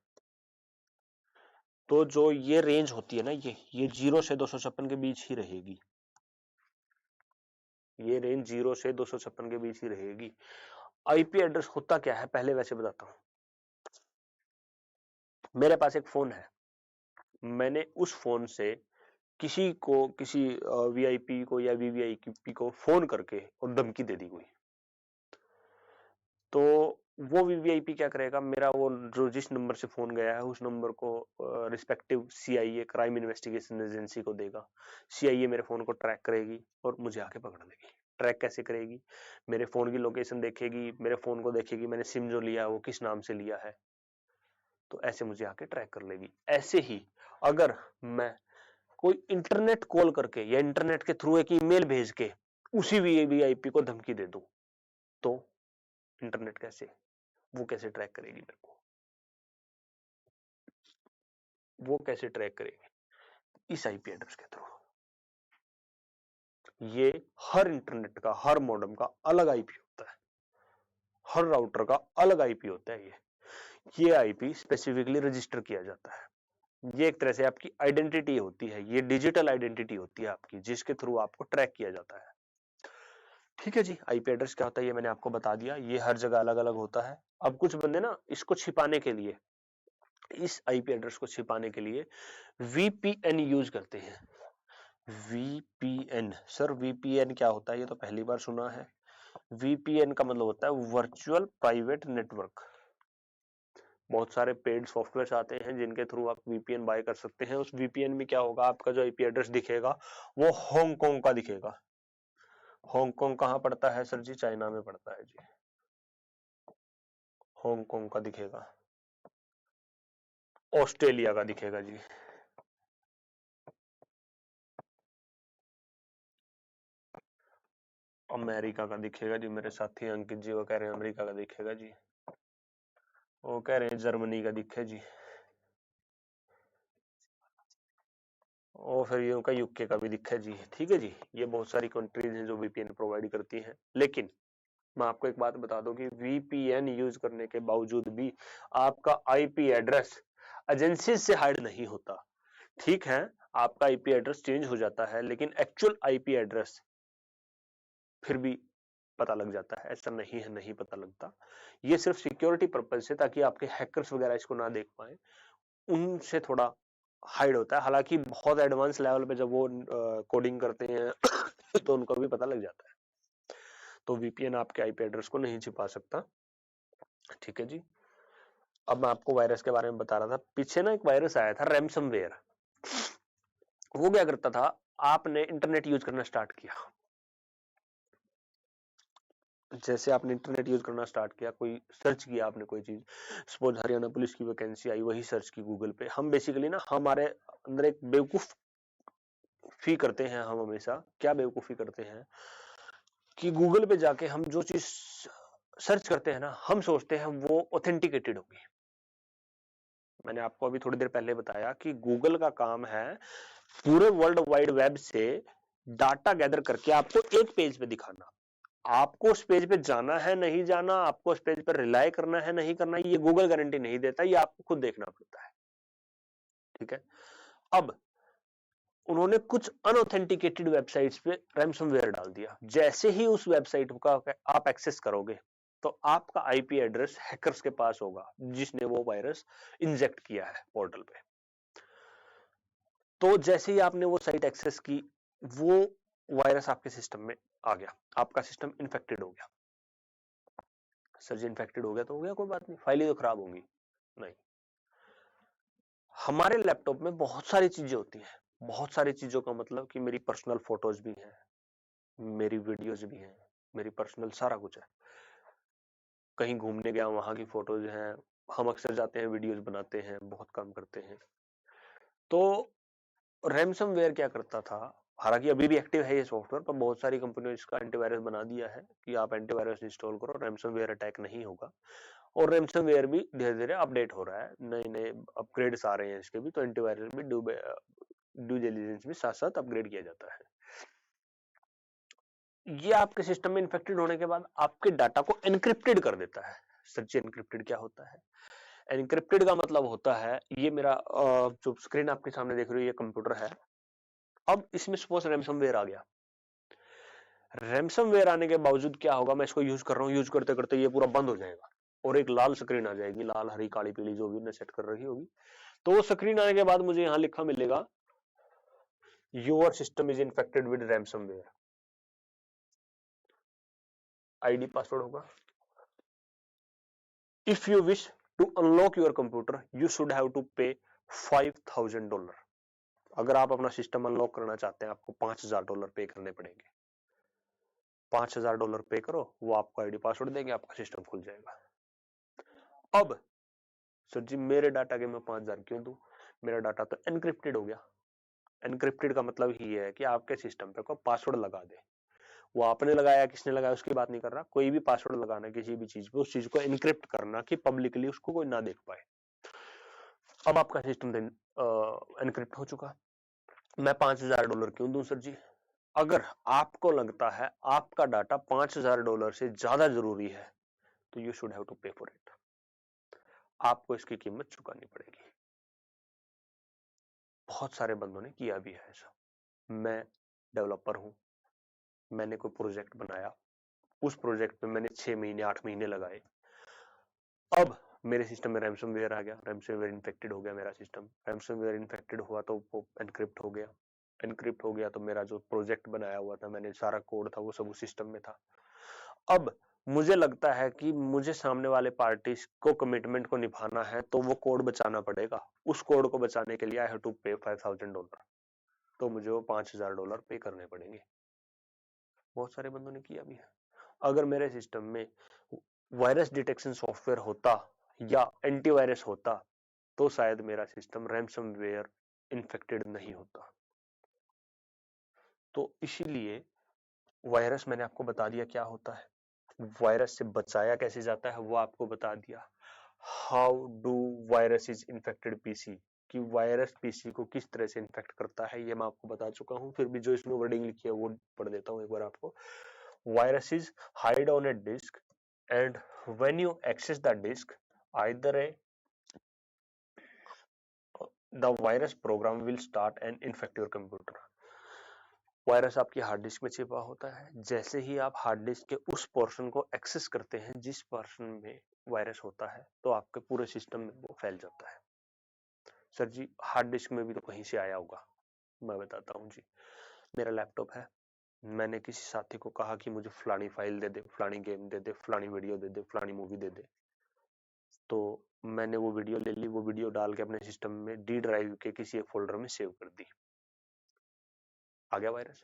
तो जो ये रेंज होती है ना, ये 0 से 256 के बीच ही रहेगी, ये रेंज 0 से 256 के बीच ही रहेगी। आईपी एड्रेस होता क्या है पहले वैसे बताता हूं, मेरे पास एक फोन है, मैंने उस फोन से किसी वीआईपी को या वीवीआईपी को फोन करके और धमकी दे दी कोई, तो वो वीवीआईपी क्या करेगा, मेरा वो जो जिस नंबर से फोन गया है उस नंबर को respective CIA crime investigation agency को देगा, सीआईए मेरे फोन को ट्रैक करेगी और मुझे आके पकड़ लेगी। ट्रैक कैसे करेगी, मेरे फोन की लोकेशन देखेगी, मेरे फोन को देखेगी मैंने सिम जो लिया है वो किस नाम से लिया है, तो ऐसे मुझे आके ट्रैक कर लेगी। ऐसे ही अगर मैं कोई इंटरनेट कॉल करके या इंटरनेट के थ्रू एक ईमेल भेज के उसी वीआईपी को धमकी दे दूं तो इंटरनेट कैसे, वो कैसे ट्रैक करेगी मेरे को, वो कैसे ट्रैक करेगी? इस आईपी एड्रेस के थ्रू। ये हर इंटरनेट का, हर मॉडेम का अलग आईपी होता है, हर राउटर का अलग आईपी होता है। ये आईपी स्पेसिफिकली रजिस्टर किया जाता है। ये एक तरह से आपकी आइडेंटिटी होती है, ये डिजिटल आइडेंटिटी होती है आपकी, जिसके थ्रू आपको ट्रैक किया जाता है। ठीक है जी, आईपी एड्रेस क्या होता है ये मैंने आपको बता दिया, ये हर जगह अलग अलग होता है। अब कुछ बंदे ना इसको छिपाने के लिए, इस आईपी एड्रेस को छिपाने के लिए वीपीएन यूज करते हैं। वीपीएन, सर वीपीएन क्या होता है ये तो पहली बार सुना है। वीपीएन का मतलब होता है वर्चुअल प्राइवेट नेटवर्क। बहुत सारे पेड सॉफ्टवेयर आते हैं जिनके थ्रू आप वीपीएन बाय कर सकते हैं। उस वीपीएन में क्या होगा, आपका जो आईपी एड्रेस दिखेगा वो हांगकांग का दिखेगा। हांगकांग कहां पड़ता है सर जी? चाइना में पड़ता है जी। हांगकांग का दिखेगा, ऑस्ट्रेलिया का दिखेगा जी, अमेरिका का दिखेगा जी। मेरे साथी अंकित जी वो कह रहे हैं अमेरिका का दिखेगा जी, वो कह रहे हैं जर्मनी का दिखे जी, और फिर यूं का यूके का भी दिखा जी। ठीक है जी, ये बहुत सारी कंट्रीज हैं जो वीपीएन प्रोवाइड करती हैं। लेकिन मैं आपको एक बात बता दूं कि वीपीएन यूज करने के बावजूद भी आपका आईपी एड्रेस एजेंसी से हाइड नहीं होता। ठीक है, आपका आईपी एड्रेस चेंज हो जाता है, लेकिन एक्चुअल आईपी एड्रेस फिर भी पता लग जाता है। ऐसा नहीं है नहीं पता लगता, ये सिर्फ सिक्योरिटी पर्पज से, ताकि आपके हैकर्स वगैरह इसको ना देख पाए, उनसे थोड़ा हाइड होता है। हालांकि बहुत एडवांस लेवल पे जब वो कोडिंग करते हैं तो उनको भी पता लग जाता है। तो वीपीएन आपके आईपी एड्रेस को नहीं छिपा सकता। ठीक है जी, अब मैं आपको वायरस के बारे में बता रहा था। पीछे ना एक वायरस आया था रैंसमवेयर। वो क्या करता था, आपने इंटरनेट यूज करना स्टार्ट किया, जैसे आपने इंटरनेट यूज करना स्टार्ट किया, कोई सर्च किया आपने कोई चीज, सपोज हरियाणा पुलिस की वैकेंसी आई, वही सर्च की गूगल पे। हम बेसिकली ना हमारे अंदर एक बेवकूफी करते हैं, हम हमेशा क्या बेवकूफी करते हैं कि गूगल पे जाके हम जो चीज सर्च करते हैं ना, हम सोचते हैं वो ऑथेंटिकेटेड होगी। मैंने आपको अभी थोड़ी देर पहले बताया कि गूगल का काम है पूरे वर्ल्ड वाइड वेब से डाटा गैदर करके आपको एक पेज पे दिखाना। आपको उस पेज पे जाना है नहीं जाना, आपको उस पेज पर रिलाय करना है नहीं करना, ये गूगल गारंटी नहीं देता, ये आपको खुद देखना पड़ता है। ठीक है, अब उन्होंने कुछ अनऑथेंटिकेटेड वेबसाइट्स पे रैंसमवेयर डाल दिया। जैसे ही उस वेबसाइट का आप एक्सेस करोगे तो आपका आईपी एड्रेस हैकर्स के पास होगा जिसने वो वायरस इंजेक्ट किया है पोर्टल पे। तो जैसे ही आपने वो साइट एक्सेस की, वो वायरस आपके सिस्टम में आ गया, आपका सिस्टम इन्फेक्टेड हो गया। सर जी इन्फेक्टेड हो गया तो हो गया, कोई बात नहीं, फाइलें तो खराब होंगी नहीं। हमारे लैपटॉप में बहुत सारी चीजें होती हैं, बहुत सारी चीजों का मतलब कि मेरी पर्सनल फोटोज भी हैं, मेरी वीडियोज भी हैं, मेरी पर्सनल सारा कुछ है। कहीं घूमने गया वहां की फोटोज हैं, हम अक्सर जाते हैं वीडियोज बनाते हैं, बहुत काम करते हैं। तो रैंसमवेयर क्या करता था, हालांकि अभी भी एक्टिव है ये सॉफ्टवेयर, पर बहुत सारी कंपनियों इसका एंटीवायरस बना दिया है कि आप एंटीवायरस इंस्टॉल करो, रैंसमवेयर अटैक नहीं होगा। और रैंसमवेयर भी धीरे धीरे अपडेट हो रहा है, नए नए अपग्रेड्स आ रहे हैं इसके भी, तो एंटीवायरस भी ड्यू डिलिजेंस भी साथ साथ अपग्रेड किया जाता है। ये आपके सिस्टम में इन्फेक्टेड होने के बाद आपके डाटा को एनक्रिप्टेड कर देता है। सच एनक्रिप्टेड क्या होता है? एनक्रिप्टेड का मतलब होता है, ये मेरा जो स्क्रीन आपके सामने देख रहे हो ये कंप्यूटर है। अब इसमें सपोज रैंसमवेयर आ गया, रैंसमवेयर आने के बावजूद क्या होगा, मैं इसको यूज कर रहा हूँ, यूज करते करते ये पूरा बंद हो जाएगा और एक लाल स्क्रीन आ जाएगी, लाल हरी काली पीली जो भी मैं सेट कर रही होगी। तो वो स्क्रीन आने के बाद मुझे यहां लिखा मिलेगा your system is infected with ransomware. ID password होगा। If you wish to unlock your computer you should have to pay $5,000। अगर आप अपना सिस्टम अनलॉक करना चाहते हैं आपको $5,000 पे करने पड़ेंगे। $5,000 पे करो, वो आपको आईडी पासवर्ड देंगे, आपका सिस्टम खुल जाएगा। अब सर जी मेरे डाटा के मैं 5,000 क्यों दूं? मेरा डाटा तो एनक्रिप्टेड हो गया। एनक्रिप्टेड का मतलब ही है कि आपके सिस्टम पे कोई पासवर्ड लगा दे। वो आपने लगाया किसने लगाया उसकी बात नहीं कर रहा, कोई भी पासवर्ड लगाना किसी भी चीज पे, उस चीज को एनक्रिप्ट करना कि पब्लिकली उसको कोई ना देख पाए। अब आपका सिस्टम एनक्रिप्ट हो चुका। मैं $5000 क्यों दूं सर जी? अगर आपको लगता है आपका डाटा $5000 से ज्यादा जरूरी है तो यू शुड हैव टू पे फॉर इट। आपको इसकी कीमत चुकानी पड़ेगी। बहुत सारे बंदों ने किया भी है ऐसा। मैं डेवलपर हूं, मैंने कोई प्रोजेक्ट बनाया, उस प्रोजेक्ट पे मैंने 6 महीने 8 महीने लगाए। अब मेरे सिस्टम में रैंसमवेयर आ गया, रैंसमवेयर इन्फेक्टेड हो गया मेरा सिस्टम। रैंसमवेयर इन्फेक्टेड हुआ तो वो एनक्रिप्ट हो गया। एनक्रिप्ट हो गया तो मेरा जो प्रोजेक्ट बनाया हुआ था, मैंने सारा कोड था वो सब उस सिस्टम में था। अब मुझे लगता है कि मुझे सामने वाले पार्टी को कमिटमेंट को निभाना है तो वो कोड बचाना पड़ेगा। उस कोड को बचाने के लिए आई हैव टू पे $5000, तो मुझे वो $5000 पे करने पड़ेंगे। बहुत सारे बंदों ने किया भी है। अगर मेरे सिस्टम में वायरस डिटेक्शन सॉफ्टवेयर होता या एंटीवायरस होता तो शायद मेरा सिस्टम रैंसमवेयर इन्फेक्टेड नहीं होता। तो इसीलिए वायरस मैंने आपको बता दिया क्या होता है, वायरस से बचाया कैसे जाता है वो आपको बता दिया। How do virus is infected PC, कि वायरस पीसी को किस तरह से इन्फेक्ट करता है ये मैं आपको बता चुका हूं। फिर भी जो इसमें वर्डिंग लिखी है वो पढ़ देता हूं एक बार आपको। Viruses hide on a disk, and when you access the disk, either the virus program will start and infect your computer. Virus आपकी हार्ड डिस्क में छिपा होता है। जैसे ही आप हार्ड डिस्क के उस पोर्शन को एक्सेस करते हैं जिस पोर्शन में वायरस होता है तो आपके पूरे सिस्टम में वो फैल जाता है। सर जी हार्ड डिस्क में भी तो कहीं से आया होगा। मैं बताता हूँ जी। मेरा लैपटॉप है, मैंने किसी साथी को कहा कि मुझे फलानी फाइल दे दे, फलानी गेम दे दे, फलानी वीडियो दे दे, फलानी मूवी दे दे। तो मैंने वो वीडियो ले ली, वो वीडियो डाल के अपने सिस्टम में डी ड्राइव के किसी एक फोल्डर में सेव कर दी। आ गया वायरस।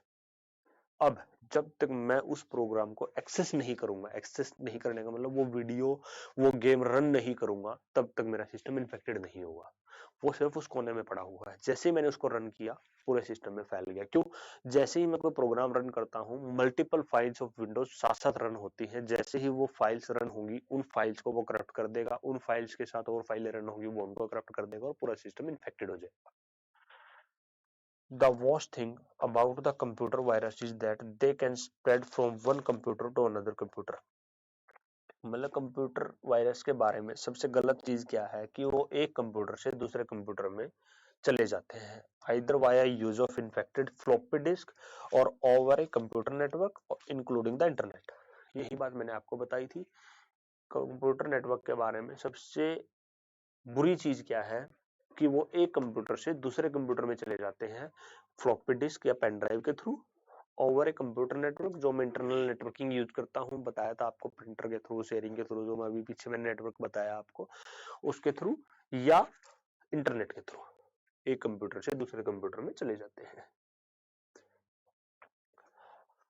अब जब तक मैं उस प्रोग्राम को एक्सेस नहीं करूंगा, एक्सेस नहीं करने का मतलब वो वीडियो वो गेम रन नहीं करूंगा, तब तक मेरा सिस्टम इन्फेक्टेड नहीं होगा। वो सिर्फ उस कोने में पड़ा हुआ है। जैसे ही मैंने उसको रन किया पूरे सिस्टम में फैल गया। क्यों? जैसे ही मैं कोई प्रोग्राम रन करता हूँ मल्टीपल फाइल्स ऑफ विंडोज साथ साथ रन होती हैं। जैसे ही वो फाइल्स रन होंगी उन फाइल्स को वो करप्ट कर देगा, उन फाइल्स के साथ और फाइलें रन होंगी वो उनको करप्ट कर देगा और पूरा सिस्टम इन्फेक्टेड हो जाएगा। The worst thing about the computer virus is that they can spread from one computer to another computer. मतलब कंप्यूटर वायरस के बारे में सबसे गलत चीज क्या है कि वो एक कंप्यूटर से दूसरे कंप्यूटर में चले जाते हैं, either via use of infected floppy disk or over a computer network including the internet. यही बात मैंने आपको बताई थी। कंप्यूटर नेटवर्क के बारे में सबसे बुरी चीज क्या है कि वो एक कंप्यूटर से दूसरे कंप्यूटर में चले जाते हैं फ्लॉपी डिस्क या पेन ड्राइव के through, over a computer network जो मैं इंटरनल नेटवर्किंग यूज करता हूँ, बताया था आपको, प्रिंटर के थ्रू, शेयरिंग के थ्रू, जो मैं अभी पीछे मैंने नेटवर्क बताया आपको उसके थ्रू, या इंटरनेट के थ्रू एक कंप्यूटर से दूसरे कंप्यूटर में चले जाते हैं।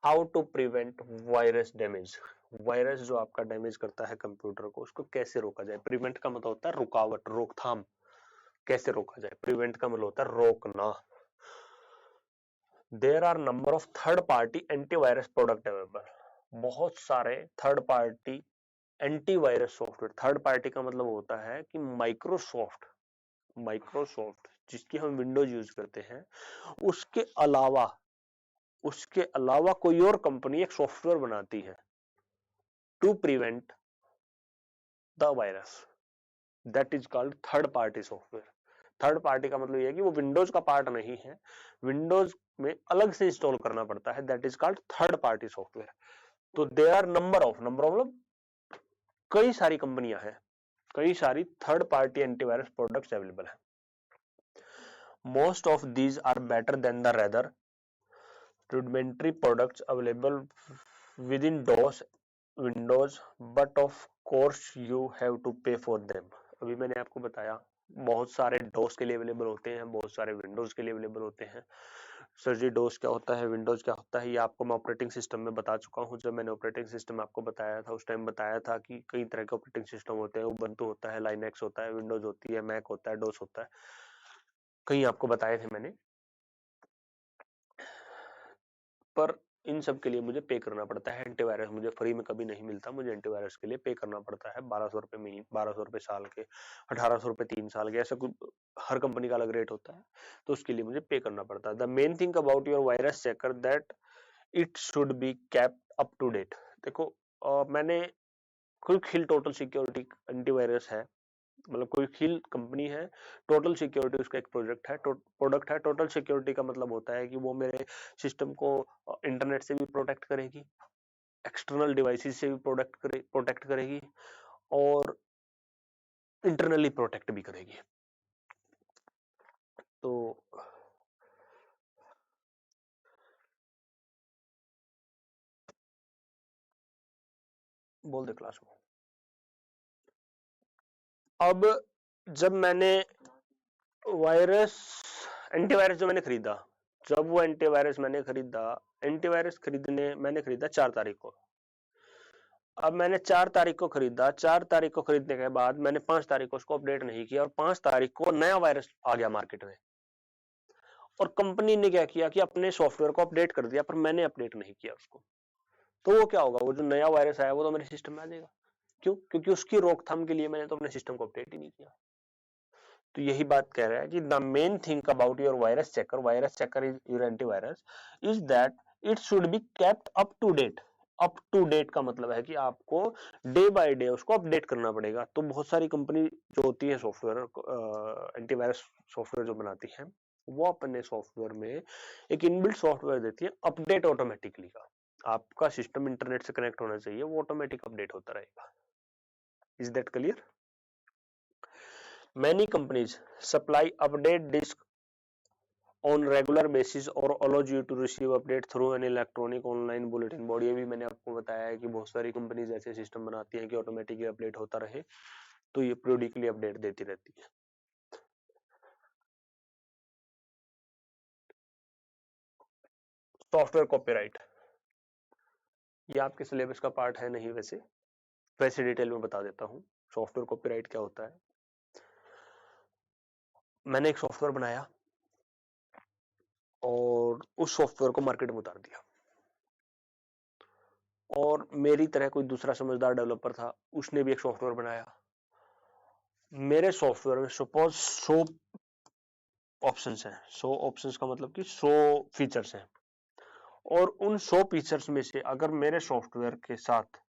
How to prevent virus damage, virus जो आपका डैमेज करता है कंप्यूटर को उसको कैसे रोका जाए। प्रिवेंट का मतलब होता है रुकावट, रोकथाम, कैसे रोका जाए। प्रिवेंट का मतलब होता है रोकना। There are number of third party antivirus product available, बहुत सारे third party antivirus software. Third party का मतलब होता है कि माइक्रोसॉफ्ट, माइक्रोसॉफ्ट जिसकी हम विंडोज यूज करते हैं उसके अलावा, उसके अलावा कोई और कंपनी एक सॉफ्टवेयर बनाती है to prevent the virus, that is called third party software. Third party का मतलब यह है कि वो विंडोज का पार्ट नहीं है, विंडोज में अलग से इंस्टॉल करना पड़ता है, that is called third party software. तो देयर आर नंबर ऑफ मतलब कई सारी कंपनियां हैं, कई सारी third party antivirus products available है। Most of these are better than the rather rudimentary products available within DOS Windows, but of course you have to pay for them. अभी मैंने आपको बताया बहुत सारे डोस के लिए अवेलेबल होते हैं, बहुत सारे विंडोज के लिए अवेलेबल होते हैं। सर जी डोस क्या होता है, विंडोज क्या होता है, ये आपको मैं ऑपरेटिंग सिस्टम में बता चुका हूँ। जब मैंने ऑपरेटिंग सिस्टम आपको बताया था उस टाइम बताया था कि कई तरह के ऑपरेटिंग सिस्टम होते हैं, उबंटू होता है, लाइनेक्स होता है, विंडोज होती है, मैक होता है, डोस होता है, कई आपको बताए थे मैंने। पर इन सब के लिए मुझे पे करना पड़ता है। एंटीवायरस मुझे फ्री में कभी नहीं मिलता, मुझे एंटीवायरस के लिए पे करना पड़ता है 1200 रुपए महीने, 1200 रुपए साल के, 1800 रुपए 3 साल के, ऐसा कुछ हर कंपनी का अलग रेट होता है, तो उसके लिए मुझे पे करना पड़ता है। The main thing about your virus checker that it should be kept up to date. देखो मैंने Quick Heal Total Security antivirus है, मतलब कोई हिल कंपनी है, टोटल सिक्योरिटी उसका एक प्रोडक्ट है। टोटल सिक्योरिटी का मतलब होता है कि वो मेरे सिस्टम को इंटरनेट से भी प्रोटेक्ट करेगी, एक्सटर्नल डिवाइसेस से भी प्रोटेक्ट करेगी और इंटरनली प्रोटेक्ट भी करेगी। तो बोल दे क्लास में। अब जब मैंने वायरस एंटीवायरस जो मैंने खरीदा, जब वो एंटीवायरस मैंने खरीदा, मैंने खरीदा 4 तारीख को। अब मैंने 4 तारीख को खरीदा, 4 तारीख को खरीदने के बाद मैंने 5 तारीख को उसको अपडेट नहीं किया और 5 तारीख को नया वायरस आ गया मार्केट में, और कंपनी ने क्या किया कि अपने सॉफ्टवेयर को अपडेट कर दिया, पर मैंने अपडेट नहीं किया उसको। तो वो क्या होगा, वो जो नया वायरस आया वो तो मेरे सिस्टम में आ जाएगा। क्यों? क्योंकि उसकी रोकथाम के लिए मैंने तो अपने सिस्टम को अपडेट ही नहीं किया। तो यही बात कह रहा है कि the main thing about your virus checker is your antivirus is that it should be kept up to date. Up to date का मतलब है कि आपको डे बाय डे उसको अपडेट करना पड़ेगा। तो बहुत सारी कंपनी जो होती है सॉफ्टवेयर एंटीवायरस सॉफ्टवेयर जो बनाती है, वो अपने सॉफ्टवेयर में एक इनबिल्ट सॉफ्टवेयर देती है अपडेट ऑटोमेटिकली का। आपका सिस्टम इंटरनेट से कनेक्ट होना चाहिए, वो ऑटोमेटिक अपडेट होता रहेगा। Is that clear? Many companies supply update disk on regular basis or allows you to receive update through an electronic online bulletin board। ये भी मैंने आपको बताया है कि बहुत सारी कंपनीज ऐसे सिस्टम बनाती हैं कि ऑटोमेटिकली अपडेट होता रहे, तो ये पीरियडिकली अपडेट देती रहती है। सॉफ्टवेयर कॉपीराइट, ये आपके सिलेबस का पार्ट है नहीं, वैसे डिटेल में बता देता हूँ सॉफ्टवेयर कॉपीराइट क्या होता है। मैंने एक सॉफ्टवेयर बनाया और उस सॉफ्टवेयर को मार्केट में उतार दिया, और मेरी तरह कोई दूसरा समझदार डेवलपर था, उसने भी एक सॉफ्टवेयर बनाया। मेरे सॉफ्टवेयर में सपोज 100 ऑप्शंस हैं, 100 ऑप्शंस का मतलब कि 100 फीचर्स हैं, और उन 100 फीचर्स में से अगर मेरे सॉफ्टवेयर के साथ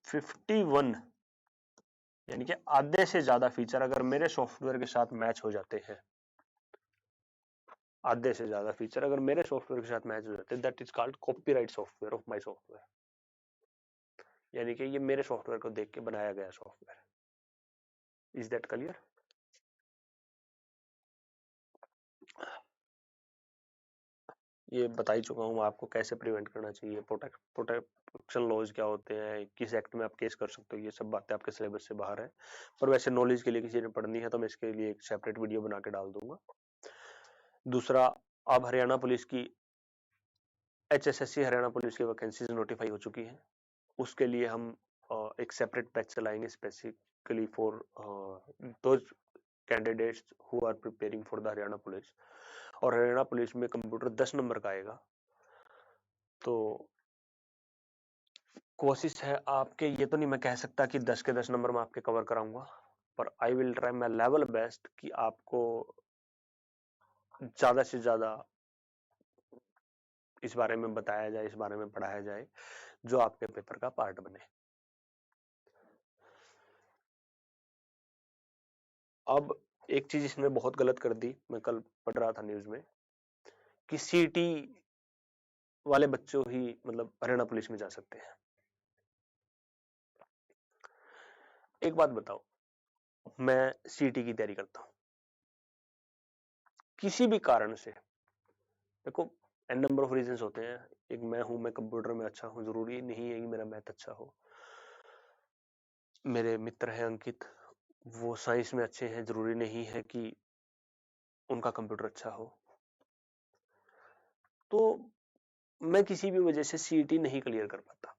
51 यानी कि आधे से ज्यादा फीचर अगर मेरे सॉफ्टवेयर के साथ मैच हो जाते हैं, आधे से ज्यादा फीचर अगर मेरे सॉफ्टवेयर के साथ मैच हो जाते हैं, that is called copyright software of my software. यानी कि ये मेरे सॉफ्टवेयर को देख के बनाया गया सॉफ्टवेयर। Is that clear? ये बता ही चुका हूँ आपको कैसे प्रिवेंट करना चाहिए, प्रोटेक्शन लॉज क्या होते हैं, किस एक्ट में आप केस कर सकते हो, ये सब बातें आपके सिलेबस से बाहर है, पर वैसे नॉलेज के लिए किसी ने पढ़नी है तो मैं इसके लिए एक सेपरेट वीडियो बना के डाल दूंगा। दूसरा, अब हरियाणा पुलिस की HSSC हरियाणा पुलिस की वैकेंसीज नोटिफाई हो चुकी है, उसके लिए हम एक सेपरेट बैच चलाएंगे specifically for those candidates who are preparing for the Haryana police. और हरियाणा पुलिस में कंप्यूटर 10 नंबर का आएगा, तो कोशिश है आपके, ये तो नहीं मैं कह सकता कि 10 के 10 नंबर में आपके कवर कराऊंगा, पर I will try my level best कि आपको ज्यादा से ज्यादा इस बारे में बताया जाए, इस बारे में पढ़ाया जाए, जो आपके पेपर का पार्ट बने। अब एक चीज इसमें बहुत गलत कर दी, मैं कल पढ़ रहा था न्यूज में कि सीटी वाले बच्चों ही मतलब हरियाणा पुलिस में जा सकते हैं। एक बात बताओ, मैं सीटी की तैयारी करता हूं, किसी भी कारण से, देखो एन नंबर ऑफ रीजंस होते हैं, एक मैं हूं, मैं कंप्यूटर में अच्छा हूं, जरूरी नहीं है कि मेरा मैथ अच्छा हो। मेरे मित्र हैं अंकित, वो साइंस में अच्छे हैं, जरूरी नहीं है कि उनका कंप्यूटर अच्छा हो। तो मैं किसी भी वजह से सीईटी नहीं क्लियर कर पाता,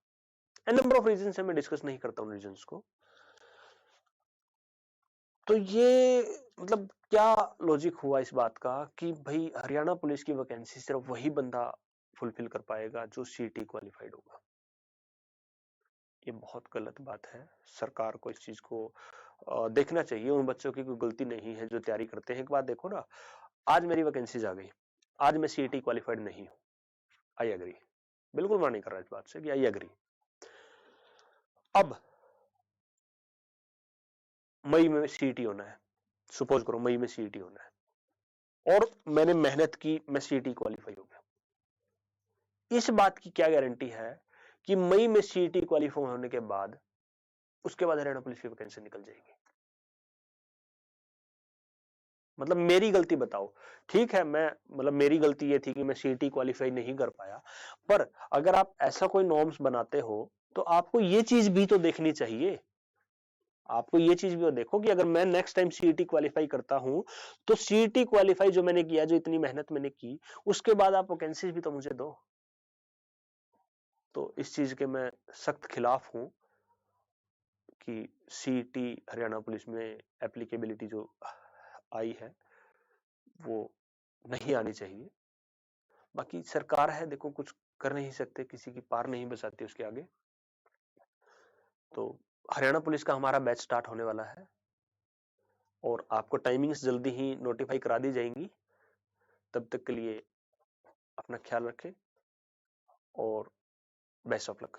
एन नंबर ऑफ रीजंस है, मैं डिस्कस नहीं करता उन रीजंस को। तो ये मतलब क्या लॉजिक हुआ इस बात का कि भाई हरियाणा पुलिस की वैकेंसी सिर्फ वही बंदा फुलफिल कर पाएगा जो सीटी क्वालिफाइड होगा। ये बहुत गलत बात है। सरकार को इस चीज को देखना चाहिए। उन बच्चों की कोई गलती नहीं है जो तैयारी करते हैं। एक बात देखो ना, आज मेरी वैकेंसीज आ गई, आज मैं सीईटी क्वालिफाइड नहीं हूं, आई एग्री, बिल्कुल मानी कर रहा है इस बात से कि आई एग्री। अब मई में सीईटी होना है, सपोज करो मई में सीईटी होना है और मैंने मेहनत की, मैं सीईटी क्वालिफाई हो गया। इस बात की क्या गारंटी है कि मई में सीईटी क्वालिफाई होने के बाद उसके बाद हरियाणा पुलिस की वैकेंसी निकल जाएगी? मतलब मेरी गलती बताओ, ठीक है, मैं मतलब मेरी गलती ये थी कि मैं सीईटी क्वालिफाई नहीं कर पाया, पर अगर आप ऐसा कोई नॉर्म्स बनाते हो तो आपको ये चीज भी तो देखनी चाहिए। आपको ये चीज भी तो देखो कि अगर मैं नेक्स्ट टाइम सीईटी क्वालिफाई करता हूं तो सीईटी क्वालिफाई जो मैंने किया, जो इतनी मेहनत मैंने की, उसके बाद आप वैकेंसीज भी तो मुझे दो। तो इस चीज के मैं सख्त खिलाफ हूं कि सीईटी हरियाणा पुलिस में एप्लीकेबिलिटी जो आई है वो नहीं आनी चाहिए। बाकी सरकार है, देखो कुछ कर नहीं सकते, किसी की पार नहीं बसाती उसके आगे। तो हरियाणा पुलिस का हमारा बैच स्टार्ट होने वाला है और आपको टाइमिंग्स जल्दी ही नोटिफाई करा दी जाएंगी। तब तक के लिए अपना ख्याल रखें और बेस्ट ऑफ लक।